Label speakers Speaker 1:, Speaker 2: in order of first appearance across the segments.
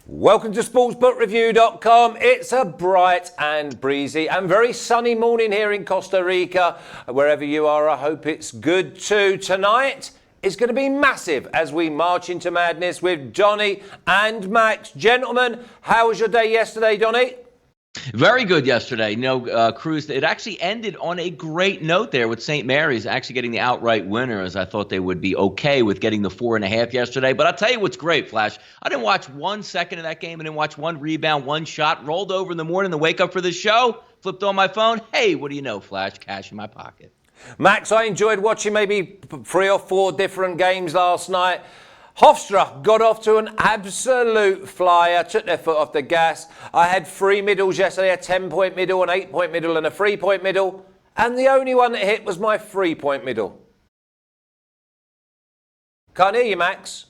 Speaker 1: Welcome to SportsbookReview.com. It's a bright and breezy and very sunny morning here in Costa Rica. Wherever you are, I hope it's good too. Tonight is going to be massive as we march into madness with Donnie and Max. Gentlemen, how was your day yesterday, Donnie?
Speaker 2: Very good yesterday. Cruz, it actually ended on a great note there with St. Mary's actually getting the outright winner, as I thought they would be okay with getting the 4.5 yesterday. But I'll tell you what's great, Flash. I didn't watch 1 second of that game. I didn't watch one rebound, one shot. Rolled over in the morning to wake up for the show. Flipped on my phone. Hey, what do you know, Flash? Cash in my pocket.
Speaker 1: Max, I enjoyed watching maybe 3 or 4 different games last night. Hofstra got off to an absolute flyer, took their foot off the gas. I had 3 middles yesterday, a 10-point middle, an 8-point middle and a 3-point middle. And the only one that hit was my 3-point middle. Can't hear you, Max.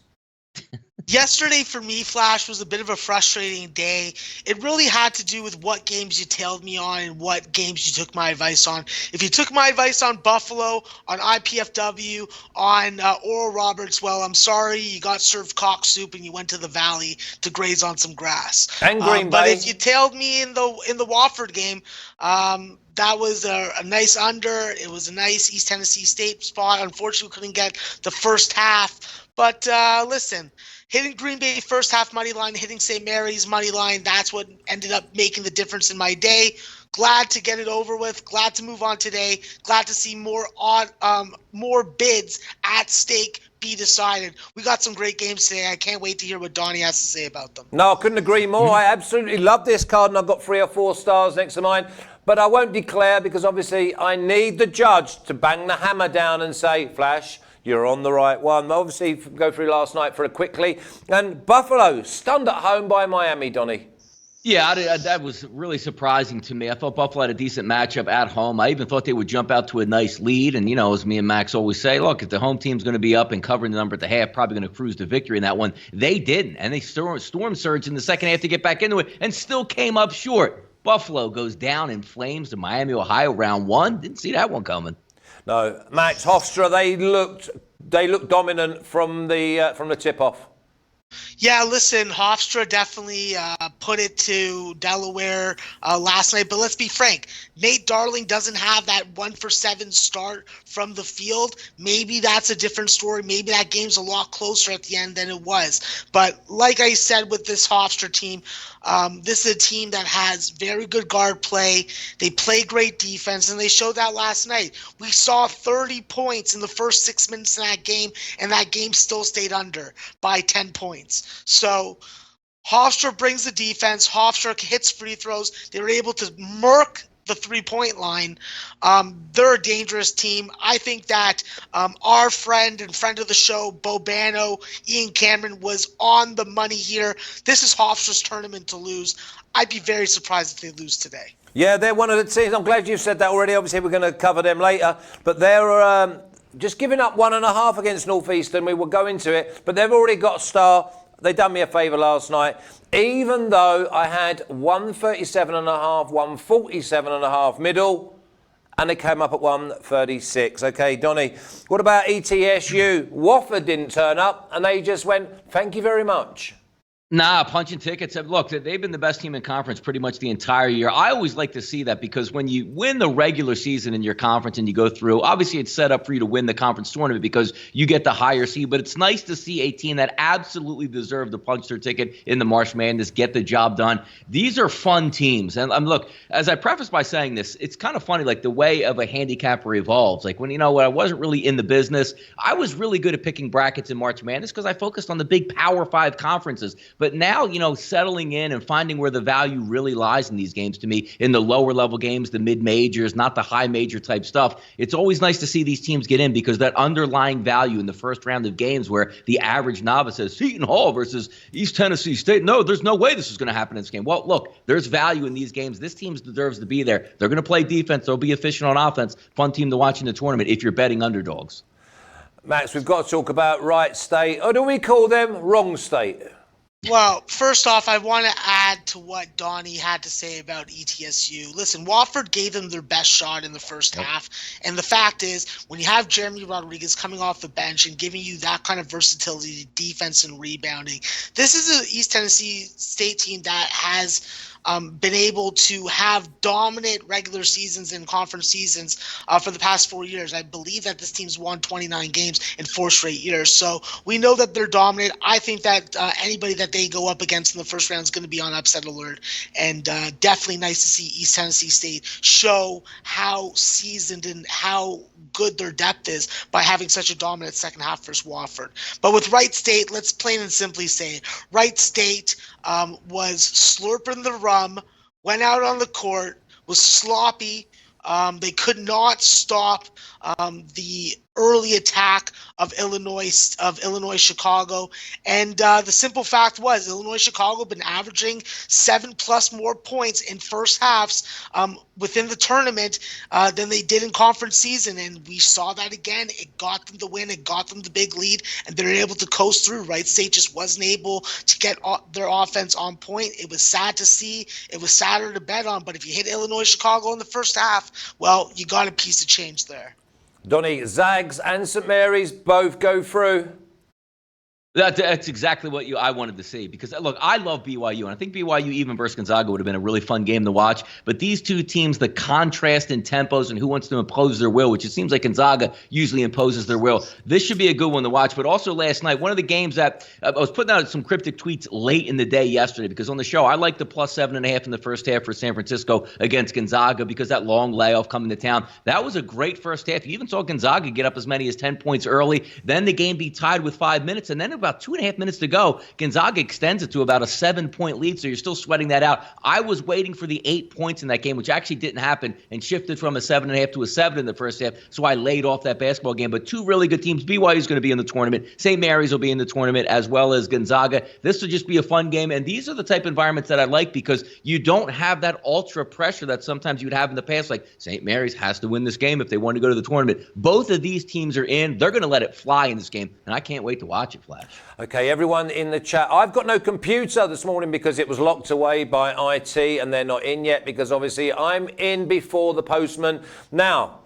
Speaker 3: Yesterday for me, Flash, was a bit of a frustrating day. It really had to do with what games you tailed me on and what games you took my advice on. If you took my advice on Buffalo, on IPFW, on Oral Roberts, well, I'm sorry, you got served cock soup and you went to the Valley to graze on some grass.
Speaker 1: And Green Bay.
Speaker 3: But if you tailed me in the Wofford game, that was a nice under. It was a nice East Tennessee State spot. Unfortunately, we couldn't get the first half. But listen, hitting Green Bay first half money line, hitting St. Mary's money line, that's what ended up making the difference in my day. Glad to get it over with. Glad to move on today. Glad to see more bids at stake be decided. We got some great games today. I can't wait to hear what Donnie has to say about them.
Speaker 1: No, I couldn't agree more. I absolutely love this card, and I've got 3 or 4 stars next to mine. But I won't declare because obviously I need the judge to bang the hammer down and say, Flash, you're on the right one. Obviously, go through last night for it quickly. And Buffalo stunned at home by Miami, Donnie.
Speaker 2: Yeah, that was really surprising to me. I thought Buffalo had a decent matchup at home. I even thought they would jump out to a nice lead. And, as me and Max always say, look, if the home team's going to be up and covering the number at the half, probably going to cruise to victory in that one. They didn't. And they storm surged in the second half to get back into it and still came up short. Buffalo goes down in flames to Miami, Ohio, round 1. Didn't see that one coming.
Speaker 1: No, Max, Hofstra, they looked dominant from the tip-off.
Speaker 3: Yeah, listen, Hofstra definitely put it to Delaware last night. But let's be frank, Nate Darling doesn't have that 1-for-7 start from the field. Maybe that's a different story. Maybe that game's a lot closer at the end than it was. But like I said with this Hofstra team, this is a team that has very good guard play. They play great defense, and they showed that last night. We saw 30 points in the first 6 minutes in that game, and that game still stayed under by 10 points. So Hofstra brings the defense. Hofstra hits free throws. They were able to murk the 3-point line. They're a dangerous team. I think that our friend and friend of the show, Bo Bano, Ian Cameron, was on the money here. This is Hofstra's tournament to lose. I'd be very surprised if they lose today.
Speaker 1: Yeah, they're one of the teams. I'm glad you said that already. Obviously, we're going to cover them later. But they're just giving up 1.5 against Northeastern. We will go into it. But they've already got a star. They done me a favour last night. Even though I had 137.5, 147.5 middle, and it came up at 136. Okay, Donnie, what about ETSU? Wofford didn't turn up, and they just went, thank you very much.
Speaker 2: Nah, punching tickets. Look, they've been the best team in conference pretty much the entire year. I always like to see that because when you win the regular season in your conference and you go through, obviously it's set up for you to win the conference tournament because you get the higher seed. But it's nice to see a team that absolutely deserved to punch their ticket in the March Madness, get the job done. These are fun teams. And look, as I preface by saying this, it's kind of funny, like the way of a handicapper evolves. Like when I wasn't really in the business, I was really good at picking brackets in March Madness because I focused on the big Power 5 conferences. But now, settling in and finding where the value really lies in these games to me, in the lower level games, the mid-majors, not the high major type stuff, it's always nice to see these teams get in because that underlying value in the first round of games where the average novice says Seton Hall versus East Tennessee State, no, there's no way this is going to happen in this game. Well, look, there's value in these games. This team deserves to be there. They're going to play defense. They'll be efficient on offense. Fun team to watch in the tournament if you're betting underdogs.
Speaker 1: Max, we've got to talk about right state. Or do we call them wrong state?
Speaker 3: Well, first off, I want to add add to what Donnie had to say about ETSU. Listen, Wofford gave them their best shot in the first half. And the fact is, when you have Jeremy Rodriguez coming off the bench and giving you that kind of versatility, defense and rebounding, this is an East Tennessee State team that has been able to have dominant regular seasons and conference seasons for the past 4 years. I believe that this team's won 29 games in 4 straight years. So we know that they're dominant. I think that anybody that they go up against in the first round is going to be on upset alert. And definitely nice to see East Tennessee State show how seasoned and how good their depth is by having such a dominant second half versus Wofford. But with Wright State, let's plain and simply say it. Wright State was slurping the rum, went out on the court, was sloppy. They could not stop the early attack of Illinois Chicago. And the simple fact was Illinois Chicago been averaging 7+ more points in first halves within the tournament than they did in conference season. And we saw that again. It got them the win. It got them the big lead. And they're able to coast through. Wright State just wasn't able to get their offense on point. It was sad to see. It was sadder to bet on. But if you hit Illinois Chicago in the first half, well, you got a piece of change there.
Speaker 1: Donnie, Zags and St. Mary's both go through.
Speaker 2: That's exactly what I wanted to see, because, look, I love BYU, and I think BYU even versus Gonzaga would have been a really fun game to watch. But these two teams, the contrast in tempos and who wants to impose their will, which it seems like Gonzaga usually imposes their will, this should be a good one to watch. But also last night, one of the games that I was putting out some cryptic tweets late in the day yesterday, because on the show, I like the +7.5 in the first half for San Francisco against Gonzaga, because that long layoff coming to town, that was a great first half. You even saw Gonzaga get up as many as 10 points early, then the game be tied with 5 minutes, and then about 2.5 minutes to go, Gonzaga extends it to about a 7-point lead, so you're still sweating that out. I was waiting for the 8 points in that game, which actually didn't happen, and shifted from a 7.5 to a 7 in the first half, so I laid off that basketball game. But two really good teams. BYU is going to be in the tournament. St. Mary's will be in the tournament, as well as Gonzaga. This will just be a fun game, and these are the type of environments that I like, because you don't have that ultra pressure that sometimes you'd have in the past, like St. Mary's has to win this game if they want to go to the tournament. Both of these teams are in. They're going to let it fly in this game, and I can't wait to watch it, Flash.
Speaker 1: Okay, everyone in the chat. I've got no computer this morning because it was locked away by IT, and they're not in yet because obviously I'm in before the postman. Now,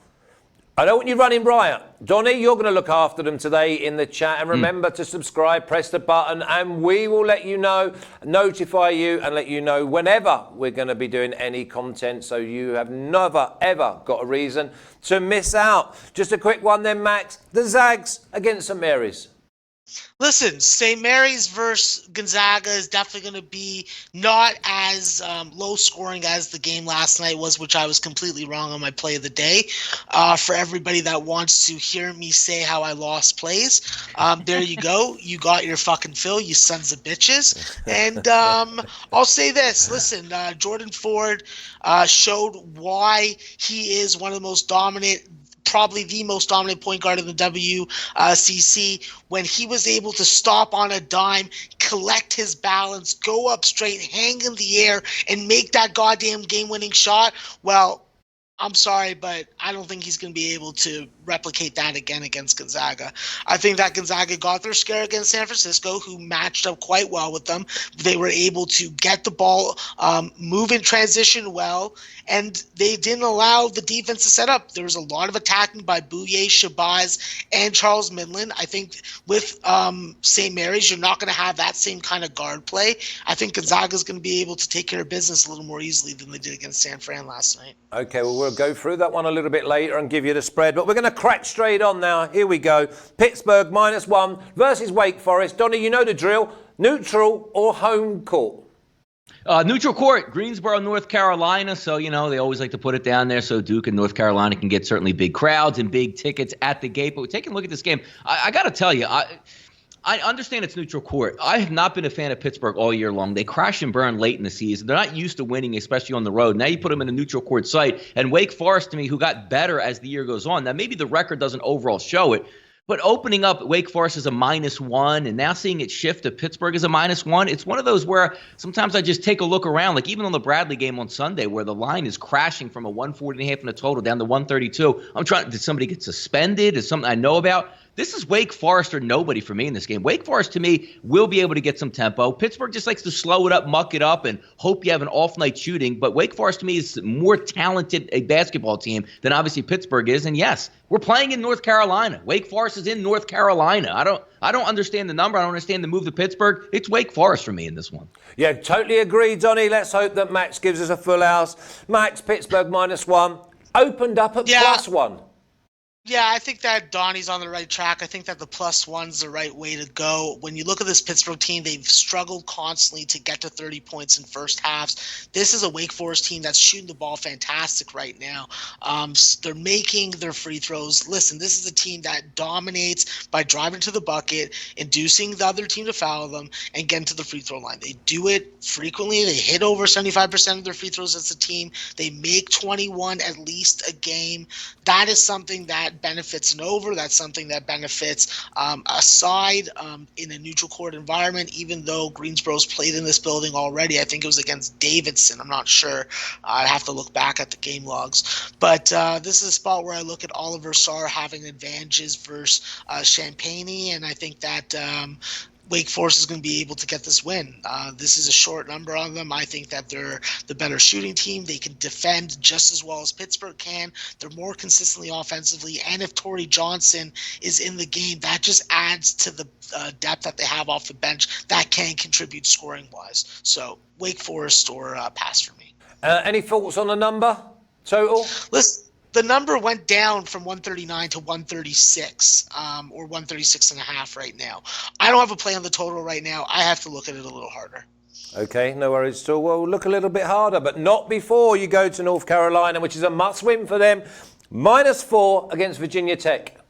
Speaker 1: I don't want you running riot. Donnie, you're going to look after them today in the chat. And remember to subscribe, press the button, and we will let you know, notify you, and let you know whenever we're going to be doing any content. So you have never, ever got a reason to miss out. Just a quick one then, Max. The Zags against St. Mary's.
Speaker 3: Listen, St. Mary's versus Gonzaga is definitely going to be not as low scoring as the game last night was, which I was completely wrong on my play of the day. For everybody that wants to hear me say how I lost plays, there you go. You got your fucking fill, you sons of bitches. And I'll say this. Listen, Jordan Ford showed why he is one of the most dominant, probably the most dominant point guard in the WCC, when he was able to stop on a dime, collect his balance, go up straight, hang in the air, and make that goddamn game-winning shot. Well, I'm sorry, but I don't think he's going to be able to replicate that again against Gonzaga. I think that Gonzaga got their scare against San Francisco, who matched up quite well with them. They were able to get the ball, move in transition well, and they didn't allow the defense to set up. There was a lot of attacking by Bouye, Shabazz, and Charles Midland. I think with St. Mary's, you're not going to have that same kind of guard play. I think Gonzaga is going to be able to take care of business a little more easily than they did against San Fran last night.
Speaker 1: Okay, well, we'll go through that one a little bit later and give you the spread, but we're going to crack straight on now. Here we go. Pittsburgh -1 versus Wake Forest. Donnie, you know the drill. Neutral or home court?
Speaker 2: Neutral court, Greensboro, North Carolina. So, you know, they always like to put it down there so Duke and North Carolina can get certainly big crowds and big tickets at the gate. But we're taking a look at this game. I got to tell you, I understand it's neutral court. I have not been a fan of Pittsburgh all year long. They crash and burn late in the season. They're not used to winning, especially on the road. Now you put them in a neutral court site. And Wake Forest, to me, who got better as the year goes on. Now, maybe the record doesn't overall show it, but opening up Wake Forest as a -1 and now seeing it shift to Pittsburgh as a -1, it's one of those where sometimes I just take a look around, like even on the Bradley game on Sunday where the line is crashing from a 140.5 in a total down to 132. I'm trying, did somebody get suspended? Is something I know about? This is Wake Forest or nobody for me in this game. Wake Forest, to me, will be able to get some tempo. Pittsburgh just likes to slow it up, muck it up, and hope you have an off-night shooting. But Wake Forest, to me, is more talented a basketball team than obviously Pittsburgh is. And yes, we're playing in North Carolina. Wake Forest is in North Carolina. I don't understand the number. I don't understand the move to Pittsburgh. It's Wake Forest for me in this one.
Speaker 1: Yeah, totally agree, Donnie. Let's hope that Max gives us a full house. Max, Pittsburgh -1. Opened up at +1.
Speaker 3: Yeah, I think that Donnie's on the right track. I think that the +1's the right way to go. When you look at this Pittsburgh team, they've struggled constantly to get to 30 points in first halves. This is a Wake Forest team that's shooting the ball fantastic right now. They're making their free throws. Listen, this is a team that dominates by driving to the bucket, inducing the other team to foul them, and getting to the free throw line. They do it frequently. They hit over 75% of their free throws as a team. They make 21 at least a game. That is something that benefits an over. That's something that benefits a side in a neutral court environment, even though Greensboro's played in this building already. I think it was against Davidson. I'm not sure. I'd have to look back at the game logs. But this is a spot where I look at Oliver Sarr having advantages versus Champagne, and I think that Wake Forest is going to be able to get this win. This is a short number on them. I think that they're the better shooting team. They can defend just as well as Pittsburgh can. They're more consistently offensively. And if Torrey Johnson is in the game, that just adds to the depth that they have off the bench that can contribute scoring-wise. So Wake Forest or pass for me.
Speaker 1: Any thoughts on the number total?
Speaker 3: Listen. The number went down from 139 to 136, or 136.5 right now. I don't have a play on the total right now. I have to look at it a little harder.
Speaker 1: Okay, no worries at all. Well, look a little bit harder, but not before you go to North Carolina, which is a must-win for them. -4 against Virginia Tech.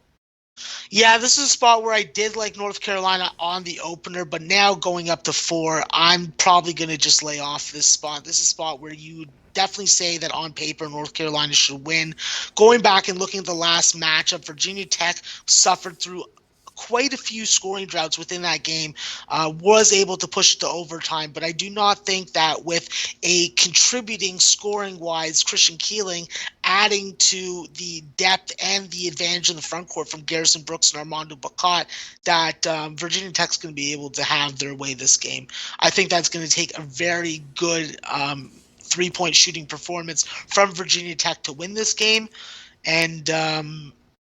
Speaker 3: Yeah, this is a spot where I did like North Carolina on the opener, but now going up to 4, I'm probably going to just lay off this spot. This is a spot where you would definitely say that on paper North Carolina should win. Going back and looking at the last matchup, Virginia Tech suffered through quite a few scoring droughts within that game, was able to push it to overtime. But I do not think that with a contributing scoring-wise Christian Keeling adding to the depth and the advantage in the front court from Garrison Brooks and Armando Bacot, that Virginia Tech's going to be able to have their way this game. I think that's going to take a very good three-point shooting performance from Virginia Tech to win this game. And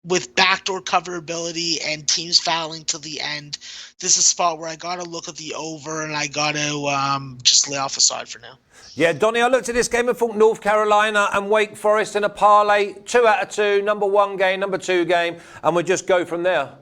Speaker 3: with backdoor coverability and teams fouling to the end, this is a spot where I got to look at the over and I got to just lay off aside for now.
Speaker 1: Yeah, Donnie, I looked at this game and thought North Carolina and Wake Forest in a parlay, 2 out of 2, number 1 game, number 2 game, and we'll just go from there.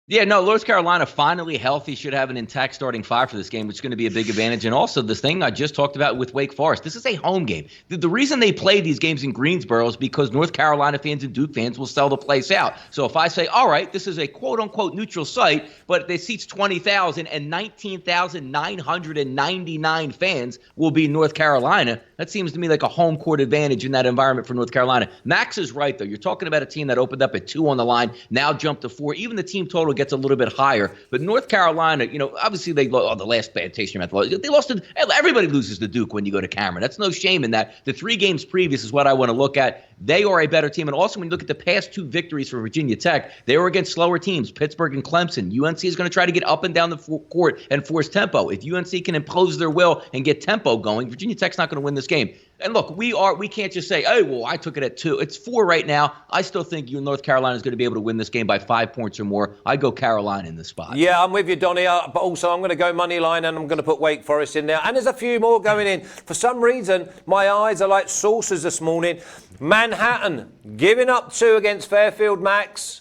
Speaker 2: Yeah, no, North Carolina finally healthy, should have an intact starting 5 for this game, which is going to be a big advantage. And also this thing I just talked about with Wake Forest, this is a home game. The reason they play these games in Greensboro is because North Carolina fans and Duke fans will sell the place out. So if I say, all right, this is a quote-unquote neutral site, but it seats 20,000 and 19,999 fans will be North Carolina, that seems to me like a home court advantage in that environment for North Carolina. Max is right, though. You're talking about a team that opened up at 2 on the line, now jumped to 4. Even the team total gets a little bit higher. But North Carolina, obviously they lost the last bad taste in your mouth. They lost to, everybody loses to Duke when you go to Cameron. That's no shame in that. The 3 games previous is what I want to look at. They are a better team. And also when you look at the past 2 victories for Virginia Tech, they were against slower teams, Pittsburgh and Clemson. UNC is going to try to get up and down the court and force tempo. If UNC can impose their will and get tempo going, Virginia Tech's not going to win this game. And look, we can't just say, oh, well, I took it at 2. It's 4 right now. I still think North Carolina is going to be able to win this game by 5 points or more. I go Carolina in this spot.
Speaker 1: Yeah, I'm with you, Donnie. But also I'm going to go money line and I'm going to put Wake Forest in there. And there's a few more going in. For some reason, my eyes are like saucers this morning. Manhattan giving up 2 against Fairfield, Max.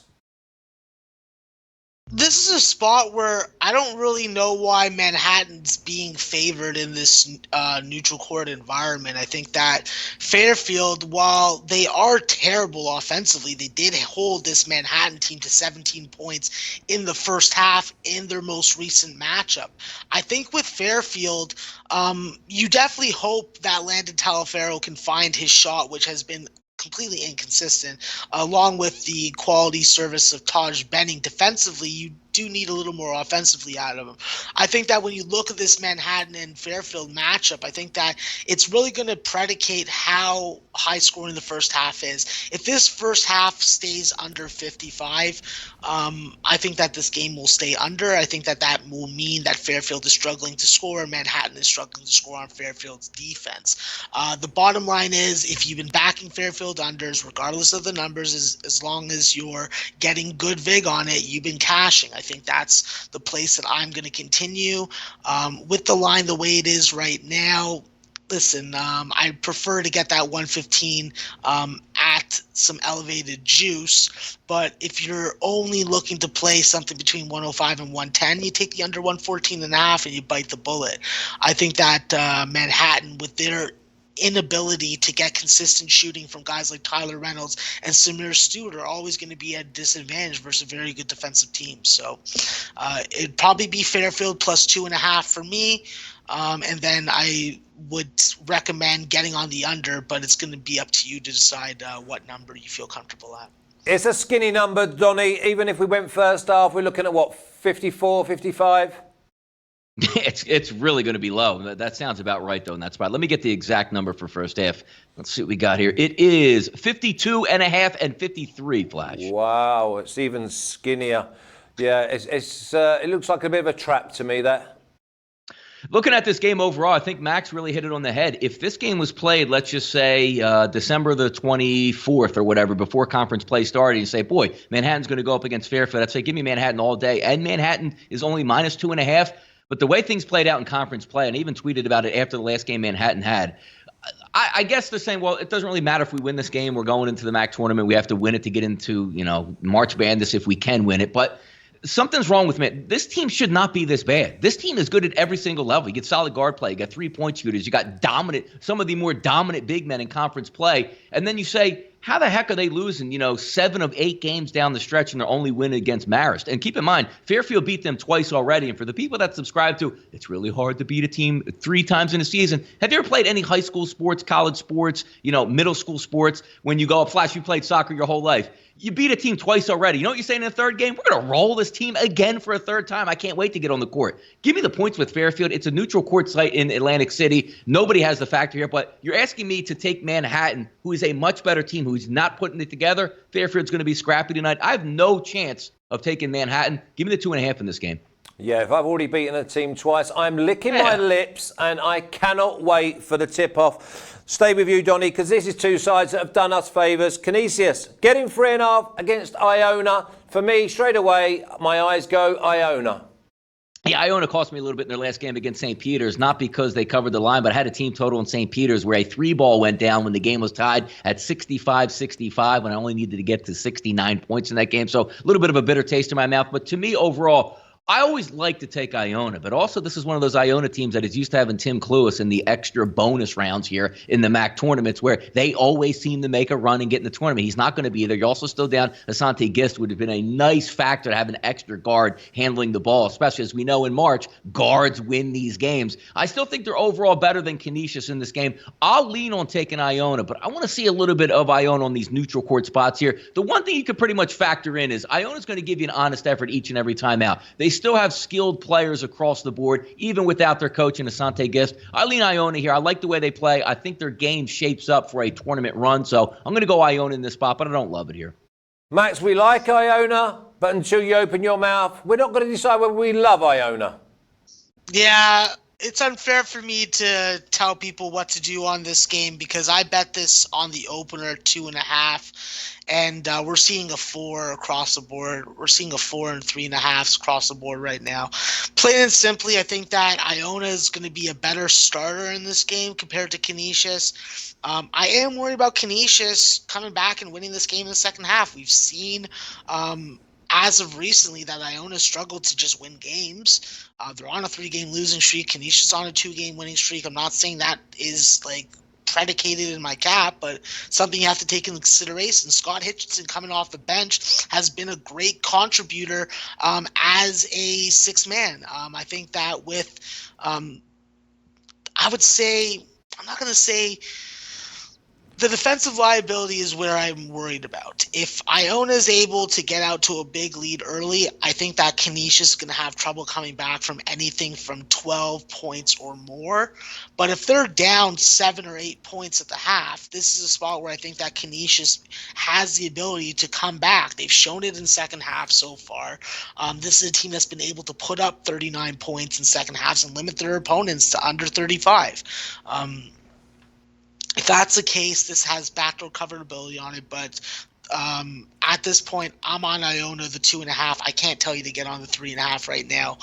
Speaker 3: This is a spot where I don't really know why Manhattan's being favored in this neutral court environment. I think that Fairfield, while they are terrible offensively, they did hold this Manhattan team to 17 points in the first half in their most recent matchup. I think with Fairfield, you definitely hope that Landon Talaferro can find his shot, which has been completely inconsistent, along with the quality service of Taj Benning. Defensively, you do need a little more offensively out of them. I think that when you look at this Manhattan and Fairfield matchup, I think that it's really going to predicate how high scoring the first half is. If this first half stays under 55, I think that this game will stay under. I think that that will mean that Fairfield is struggling to score, Manhattan is struggling to score on Fairfield's defense. The bottom line is, if you've been backing Fairfield unders, regardless of the numbers, as long as you're getting good vig on it, you've been cashing. I think that's the place that I'm going to continue. With the line the way it is right now, listen, I prefer to get that 115 at some elevated juice. But if you're only looking to play something between 105 and 110, you take the under 114.5 and you bite the bullet. I think that Manhattan, with their inability to get consistent shooting from guys like Tyler Reynolds and Samir Stewart, are always going to be at a disadvantage versus a very good defensive team. So it'd probably be Fairfield plus 2.5 for me. And then I would recommend getting on the under, but it's going to be up to you to decide what number you feel comfortable at.
Speaker 1: It's a skinny number, Donnie. Even if we went first half, we're looking at what, 54, 55?
Speaker 2: It's really going to be low. That sounds about right, though, in that spot. Let me get the exact number for first half. Let's see what we got here. It is 52.5 and 53, Flash.
Speaker 1: Wow, it's even skinnier. Yeah, it looks like a bit of a trap to me, that.
Speaker 2: Looking at this game overall, I think Max really hit it on the head. If this game was played, let's just say December the 24th or whatever, before conference play started, you say, boy, Manhattan's going to go up against Fairfield. I'd say, give me Manhattan all day. And Manhattan is only minus 2.5. But the way things played out in conference play, and I even tweeted about it after the last game Manhattan had, I guess they're saying, well, it doesn't really matter if we win this game. We're going into the MAC tournament. We have to win it to get into, March Madness if we can win it. But something's wrong with me. This team should not be this bad. This team is good at every single level. You get solid guard play. You got 3-point shooters. You got some of the more dominant big men in conference play. And then you say, how the heck are they losing, 7 of 8 games down the stretch and they're only winning against Marist? And keep in mind, Fairfield beat them twice already. And for the people that subscribe to, it's really hard to beat a team 3 times in a season. Have you ever played any high school sports, college sports, middle school sports? When you go up, Flash, you played soccer your whole life. You beat a team twice already. You know what you're saying in the third game? We're going to roll this team again for a third time. I can't wait to get on the court. Give me the points with Fairfield. It's a neutral court site in Atlantic City. Nobody has the factor here, but you're asking me to take Manhattan, who is a much better team, who's not putting it together. Fairfield's going to be scrappy tonight. I have no chance of taking Manhattan. Give me the 2.5 in this game.
Speaker 1: Yeah, if I've already beaten a team twice, I'm licking my lips and I cannot wait for the tip-off. Stay with you, Donnie, because this is two sides that have done us favours. Canisius getting 3.5 against Iona. For me, straight away, my eyes go Iona.
Speaker 2: Yeah, Iona cost me a little bit in their last game against St. Peter's, not because they covered the line, but I had a team total in St. Peter's where a 3-ball went down when the game was tied at 65-65 when I only needed to get to 69 points in that game. So a little bit of a bitter taste in my mouth. But to me, overall, I always like to take Iona, but also this is one of those Iona teams that is used to having Tim Cluis in the extra bonus rounds here in the MAC tournaments where they always seem to make a run and get in the tournament. He's not going to be there. You're also still down Asante Gist, would have been a nice factor to have an extra guard handling the ball, especially as we know in March, guards win these games. I still think they're overall better than Canisius in this game. I'll lean on taking Iona, but I want to see a little bit of Iona on these neutral court spots here. The one thing you could pretty much factor in is Iona's going to give you an honest effort each and every time out. They still have skilled players across the board, even without their coach in Asante Gist. I lean Iona here. I like the way they play. I think their game shapes up for a tournament run, so I'm going to go Iona in this spot, but I don't love it here.
Speaker 1: Max, we like Iona, but until you open your mouth, we're not going to decide whether we love Iona.
Speaker 3: Yeah, it's unfair for me to tell people what to do on this game because I bet this on the opener 2.5, and we're seeing a 4 across the board. We're seeing a 4 and 3.5s across the board right now. Plain and simply, I think that Iona is going to be a better starter in this game compared to Canisius. I am worried about Canisius coming back and winning this game in the second half. We've seen as of recently that Iona struggled to just win games. They're on a 3-game losing streak. Canisius on a 2-game winning streak. I'm not saying that is predicated in my cap, but something you have to take into consideration. Scott Hitchinson coming off the bench has been a great contributor as a 6th man. I think that with I would say, I'm not going to say The defensive liability is where I'm worried about. If Iona is able to get out to a big lead early, I think that Canisius is going to have trouble coming back from anything from 12 points or more. But if they're down 7 or 8 points at the half, this is a spot where I think that Canisius has the ability to come back. They've shown it in second half so far. This is a team that's been able to put up 39 points in second halves and limit their opponents to under 35. If that's the case, this has backdoor coverability on it, but at this point, I'm on Iona the 2.5. I can't tell you to get on the 3.5 right now.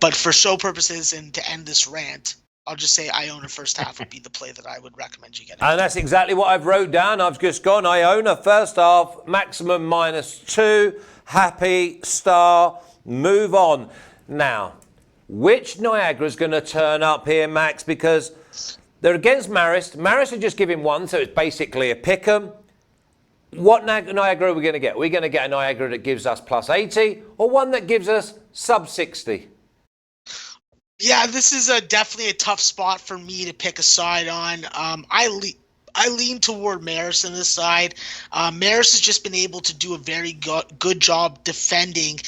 Speaker 3: But for show purposes and to end this rant, I'll just say Iona first half would be the play that I would recommend you get.
Speaker 1: And that's exactly what I've wrote down. I've just gone Iona first half, maximum -2, happy, star, move on. Now, which Niagara's going to turn up here, Max? Because they're against Marist. Marist are just giving one, so it's basically a pick-em. What Niagara are we going to get? Are we going to get a Niagara that gives us +80 or one that gives us sub-60?
Speaker 3: Yeah, this is definitely a tough spot for me to pick a side on. I lean toward Marist on this side. Marist has just been able to do a very good job defending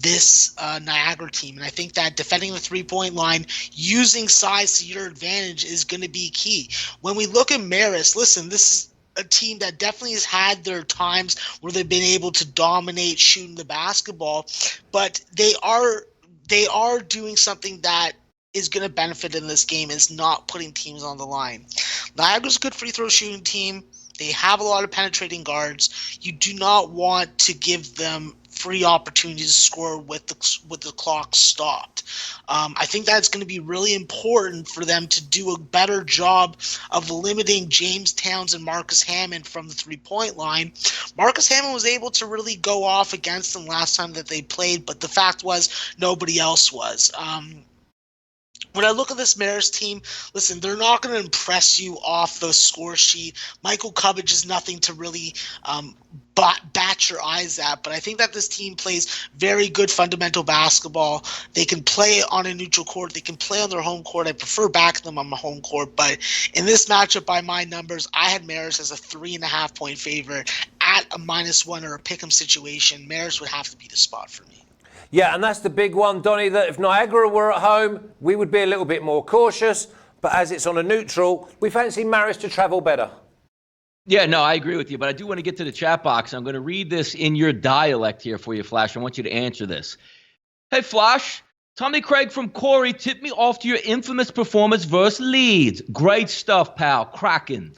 Speaker 3: this Niagara team. And I think that defending the three-point line, using size to your advantage is going to be key. When we look at Marist, listen, this is a team that definitely has had their times where they've been able to dominate shooting the basketball, but they are doing something that is going to benefit in this game, is not putting teams on the line. Niagara's a good free throw shooting team. They have a lot of penetrating guards. You do not want to give them free opportunities to score with the clock stopped. I think that's going to be really important for them to do a better job of limiting James Towns and Marcus Hammond from the three-point line. Marcus Hammond was able to really go off against them last time that they played, but the fact was nobody else was. When I look at this Marist team, listen, they're not going to impress you off the score sheet. Michael Cubbage is nothing to really bat your eyes at, but I think that this team plays very good fundamental basketball. They can play on a neutral court. They can play on their home court. I prefer backing them on my home court, but in this matchup, by my numbers, I had Marist as a 3.5 point favorite at a -1 or a pick'em situation. Marist would have to be the spot for me.
Speaker 1: Yeah, and that's the big one, Donnie, that if Niagara were at home, we would be a little bit more cautious. But as it's on a neutral, we fancy Marist to travel better.
Speaker 2: Yeah, no, I agree with you. But I do want to get to the chat box. I'm going to read this in your dialect here for you, Flash. I want you to answer this. Hey, Flash. Tommy Craig from Corey tipped me off to your infamous performance versus Leeds. Great stuff, pal. Cracking.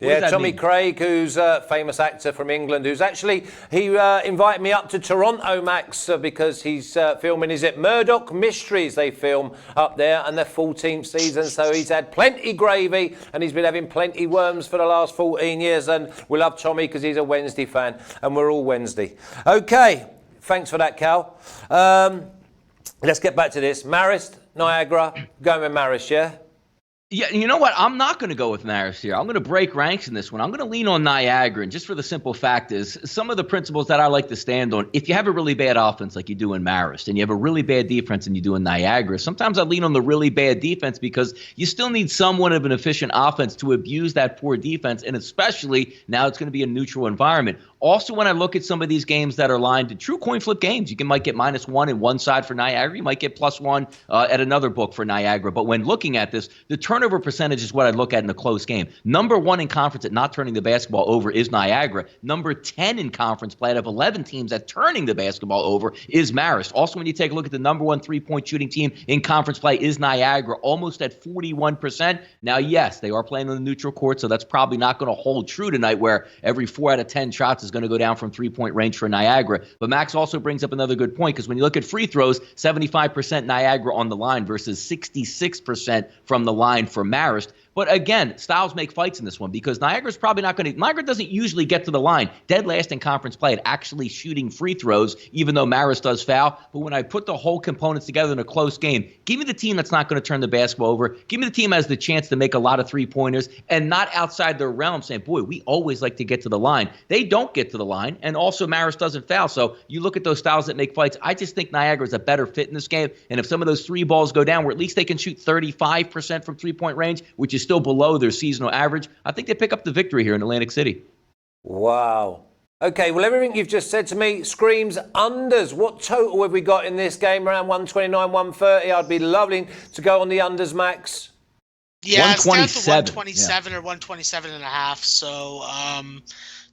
Speaker 1: Yeah, Tommy Craig, who's a famous actor from England, who's actually, he invited me up to Toronto, Max, because he's filming, is it Murdoch Mysteries they film up there, and their 14th season, so he's had plenty gravy, and he's been having plenty worms for the last 14 years, and we love Tommy because he's a Wednesday fan, and we're all Wednesday. Okay, thanks for that, Cal. Let's get back to this. Marist, Niagara, going with Marist, yeah?
Speaker 2: Yeah, you know what? I'm not going to go with Marist here. I'm going to break ranks in this one. I'm going to lean on Niagara, and just for the simple fact is, some of the principles that I like to stand on, if you have a really bad offense like you do in Marist, and you have a really bad defense and you do in Niagara, sometimes I lean on the really bad defense because you still need somewhat of an efficient offense to abuse that poor defense, and especially now it's going to be a neutral environment. Also, when I look at some of these games that are lined to true coin flip games, you might get -1 in one side for Niagara. You might get +1 at another book for Niagara. But when looking at this, the turnover percentage is what I look at in a close game. Number 1 in conference at not turning the basketball over is Niagara. Number 10 in conference play out of 11 teams at turning the basketball over is Marist. Also, when you take a look at the number 1 3-point shooting team in conference play is Niagara, almost at 41%. Now, yes, they are playing on the neutral court, so that's probably not going to hold true tonight where every 4 out of 10 shots is going to go down from 3-point range for Niagara. But Max also brings up another good point, because when you look at free throws, 75% Niagara on the line versus 66% from the line for Marist. But again, styles make fights in this one, because Niagara's probably not going to. Niagara doesn't usually get to the line. Dead last in conference play at actually shooting free throws, even though Marist does foul. But when I put the whole components together in a close game, give me the team that's not going to turn the basketball over. Give me the team that has the chance to make a lot of three-pointers and not outside their realm saying, boy, we always like to get to the line. They don't get to the line, and also Marist doesn't foul. So you look at those styles that make fights. I just think Niagara is a better fit in this game. And if some of those three balls go down, where at least they can shoot 35% from three-point range, which is is still below their seasonal average. I think they pick up the victory here in Atlantic City.
Speaker 1: Wow. Okay, well, everything you've just said to me screams unders. What total have we got in this game? Around 129, 130. I'd be lovely to go on the unders, Max.
Speaker 3: Yeah, it's down to
Speaker 2: 127
Speaker 3: or 127 and a half. So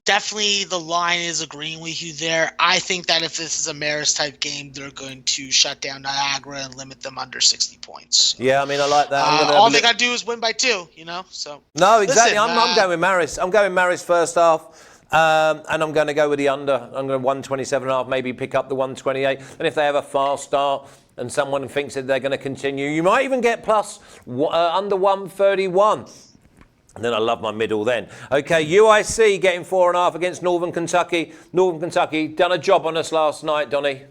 Speaker 3: definitely the line is agreeing with you there. I think that if this is a Marist type game, they're going to shut down Niagara and limit them under 60 points. So,
Speaker 1: Yeah, I mean, I like that.
Speaker 3: all they got to do is win by 2, So
Speaker 1: No, exactly.
Speaker 3: Listen,
Speaker 1: I'm going with Maris. I'm going Maris first half. And I'm going to go with the under. I'm going to 127.5, maybe pick up the 128. And if they have a fast start and someone thinks that they're going to continue, you might even get plus under 131. And then I love my middle then. Okay, UIC getting 4.5 against Northern Kentucky. Northern Kentucky done a job on us last night, Donnie.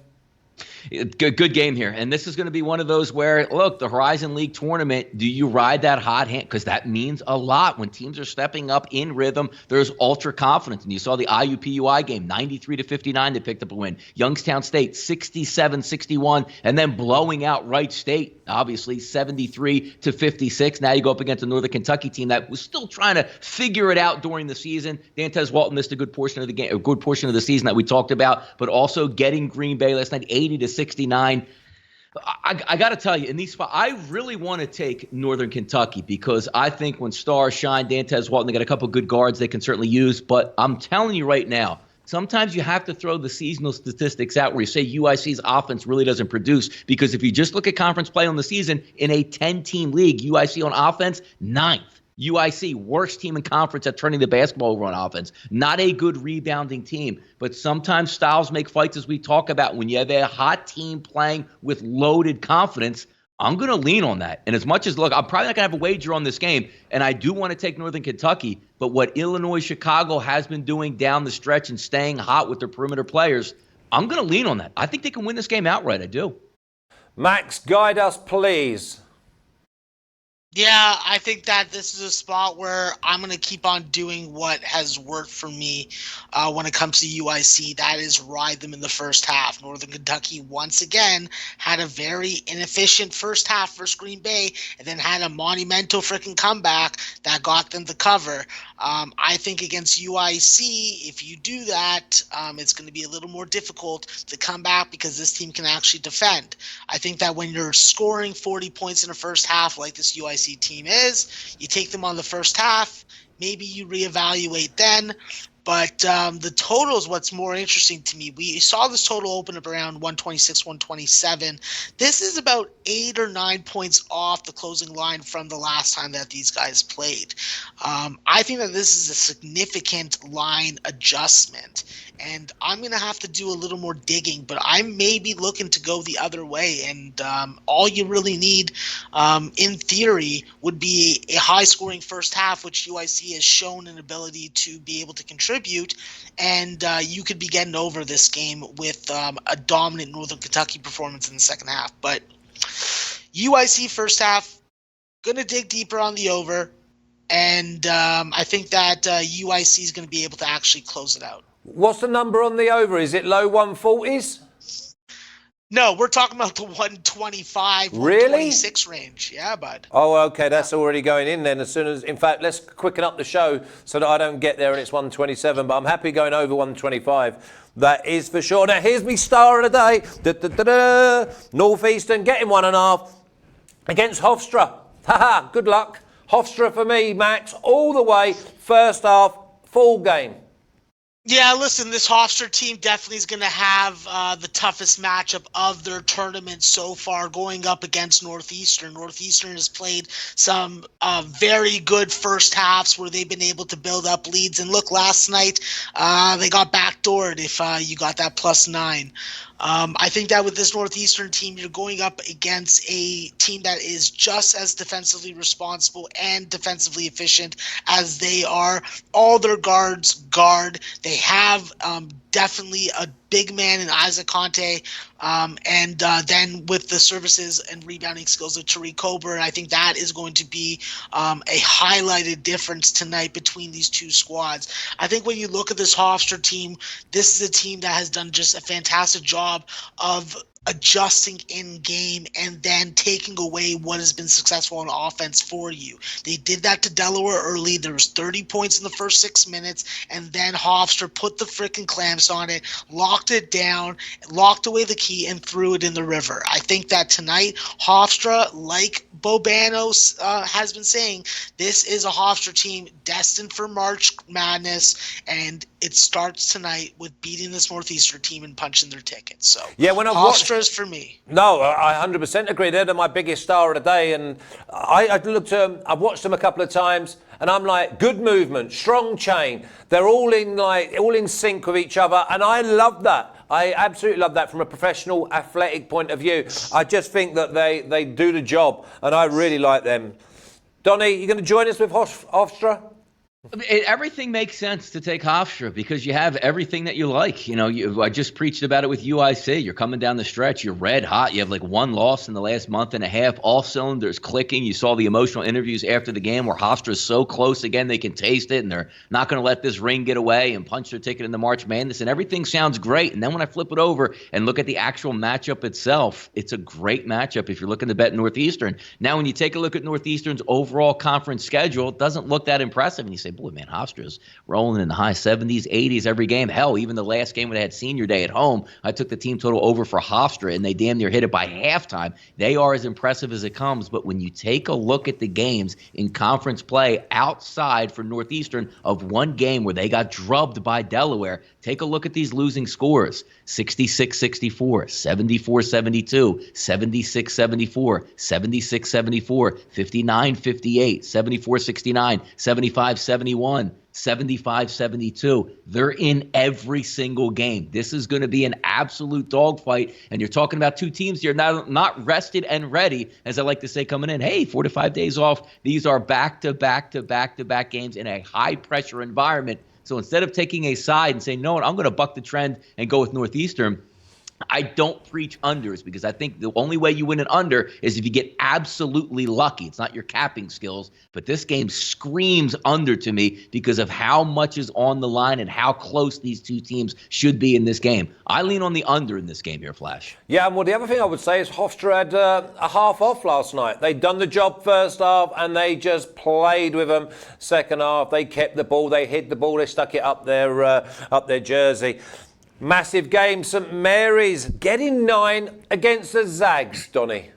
Speaker 2: Good game here. And this is going to be one of those where, look, the Horizon League tournament, do you ride that hot hand? Because that means a lot. When teams are stepping up in rhythm, there's ultra confidence. And you saw the IUPUI game, 93-59, they picked up a win. Youngstown State, 67-61, and then blowing out Wright State, obviously, 73-56. Now you go up against a Northern Kentucky team that was still trying to figure it out during the season. Dantez Walton missed a good portion of the game, a good portion of the season that we talked about, but also getting Green Bay last night, 80-69. I got to tell you, in these spots, I really want to take Northern Kentucky because I think when stars shine, Dantez Walton, they got a couple good guards they can certainly use. But I'm telling you right now, sometimes you have to throw the seasonal statistics out where you say UIC's offense really doesn't produce. Because if you just look at conference play on the season, in a 10-team league, UIC on offense, 9th. UIC, worst team in conference at turning the basketball over on offense. Not a good rebounding team. But sometimes styles make fights, as we talk about. When you have a hot team playing with loaded confidence, I'm going to lean on that. And as much as, look, I'm probably not going to have a wager on this game, and I do want to take Northern Kentucky, but what Illinois, Chicago has been doing down the stretch and staying hot with their perimeter players, I'm going to lean on that. I think they can win this game outright. I do.
Speaker 1: Max, guide us, please.
Speaker 3: Yeah, I think that this is a spot where I'm going to keep on doing what has worked for me when it comes to UIC. That is ride them in the first half. Northern Kentucky, once again, had a very inefficient first half versus Green Bay and then had a monumental freaking comeback that got them the cover. I think against UIC, if you do that, it's going to be a little more difficult to come back because this team can actually defend. I think that when you're scoring 40 points in the first half like this UIC team is, you take them on the first half, maybe you reevaluate then. But the total is what's more interesting to me. We saw this total open up around 126, 127. This is about 8 or 9 points off the closing line from the last time that these guys played. I think that this is a significant line adjustment. And I'm going to have to do a little more digging, but I may be looking to go the other way. And all you really need, in theory, would be a high-scoring first half, which UIC has shown an ability to be able to contribute. And you could be getting over this game with a dominant Northern Kentucky performance in the second half. But UIC first half, going to dig deeper on the over. And I think that UIC is going to be able to actually close it out.
Speaker 1: What's the number on the over? Is it low 140s?
Speaker 3: No, we're talking about the 125,
Speaker 1: Really?
Speaker 3: 126 range. Yeah, bud.
Speaker 1: Oh, okay, that's already going in then. As soon as, in fact, let's quicken up the show so that I don't get there and it's 127. But I'm happy going over 125. That is for sure. Now here's me star of the day. Northeastern getting 1.5 against Hofstra. Haha, good luck. Hofstra for me, Max, all the way. First half, full game.
Speaker 3: Yeah, listen, this Hofstra team definitely is going to have the toughest matchup of their tournament so far going up against Northeastern. Northeastern has played some very good first halves where they've been able to build up leads. And look, last night they got backdoored if you got that +9. I think that with this Northeastern team, you're going up against a team that is just as defensively responsible and defensively efficient as they are. All their guards guard. They have definitely a big man in Isaac Conte, and then with the services and rebounding skills of Tariq Coburn, I think that is going to be a highlighted difference tonight between these two squads. I think when you look at this Hofstra team, this is a team that has done just a fantastic job of adjusting in game and then taking away what has been successful on offense for you. They did that to Delaware early. There was 30 points in the first 6 minutes, and then Hofstra put the freaking clamps on it, locked it down, locked away the key, and threw it in the river. I think that tonight, Hofstra, like Bobano has been saying, this is a Hofstra team destined for March Madness, and it starts tonight with beating this Northeastern team and punching their tickets. So
Speaker 1: yeah, when I've
Speaker 3: Hofstra's for me.
Speaker 1: No, I 100% agree. They're my biggest star of the day, and I looked at them. I've watched them a couple of times, and I'm like, good movement, strong chain. They're all in sync with each other, and I love that. I absolutely love that from a professional, athletic point of view. I just think that they do the job, and I really like them. Donnie, you going to join us with Hofstra?
Speaker 2: Everything makes sense to take Hofstra because you have everything that you like. You know, I just preached about it with UIC. You're coming down the stretch. You're red hot. You have like one loss in the last month and a half. All cylinders clicking. You saw the emotional interviews after the game where Hofstra's so close again they can taste it, and they're not going to let this ring get away and punch their ticket in the March Madness. And everything sounds great. And then when I flip it over and look at the actual matchup itself, it's a great matchup if you're looking to bet Northeastern. Now, when you take a look at Northeastern's overall conference schedule, it doesn't look that impressive. And you say, boy, man, Hofstra's rolling in the high 70s, 80s every game. Hell, even the last game when they had senior day at home, I took the team total over for Hofstra, and they damn near hit it by halftime. They are as impressive as it comes. But when you take a look at the games in conference play outside for Northeastern of one game where they got drubbed by Delaware, take a look at these losing scores. 66-64, 74-72, 76-74, 76-74, 59-58, 74-69, 75-71, 75-72. They're in every single game. This is going to be an absolute dogfight, and you're talking about two teams here not rested and ready, as I like to say coming in. Hey, 4 to 5 days off. These are back-to-back-to-back-to-back games in a high-pressure environment. So instead of taking a side and saying, no, I'm going to buck the trend and go with Northeastern, I don't preach unders because I think the only way you win an under is if you get absolutely lucky. It's not your capping skills, but this game screams under to me because of how much is on the line and how close these two teams should be in this game. I lean on the under in this game here, Flash.
Speaker 1: Yeah, well, the other thing I would say is Hofstra had a half off last night. They'd done the job first half, and they just played with them second half. They kept the ball, they hid the ball, they stuck it up their jersey. Massive game, St Mary's getting 9 against the Zags, Donnie.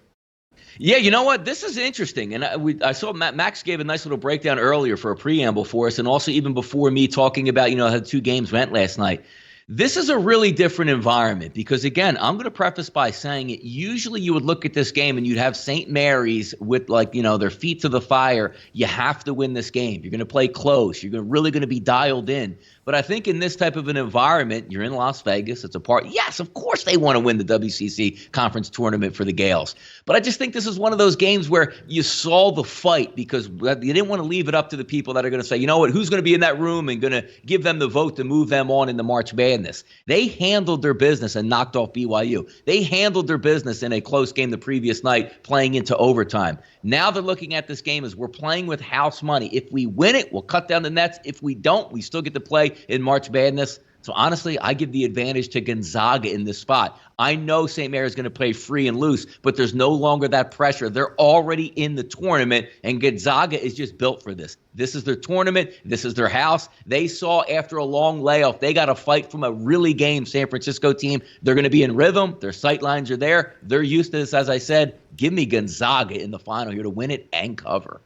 Speaker 2: Yeah, you know what? This is interesting. And I saw Max gave a nice little breakdown earlier for a preamble for us, and also even before me talking about, how the two games went last night. This is a really different environment because, again, I'm going to preface by saying it. Usually you would look at this game and you'd have St. Mary's with, their feet to the fire. You have to win this game. You're going to play close. You're really going to be dialed in. But I think in this type of an environment, you're in Las Vegas. It's a part. Yes, of course they want to win the WCC conference tournament for the Gales. But I just think this is one of those games where you saw the fight because you didn't want to leave it up to the people that are going to say, you know what, who's going to be in that room and going to give them the vote to move them on in the March Madness. They handled their business and knocked off BYU. They handled their business in a close game the previous night, playing into overtime. Now they're looking at this game as we're playing with house money. If we win it, we'll cut down the nets. If we don't, we still get to play in March Madness. So honestly, I give the advantage to Gonzaga in this spot. I know St. Mary's going to play free and loose, but there's no longer that pressure. They're already in the tournament, and Gonzaga is just built for this. This is their tournament. This is their house. They saw after a long layoff, they got a fight from a really game San Francisco team. They're going to be in rhythm. Their sight lines are there. They're used to this, as I said. Give me Gonzaga in the final here to win it and cover.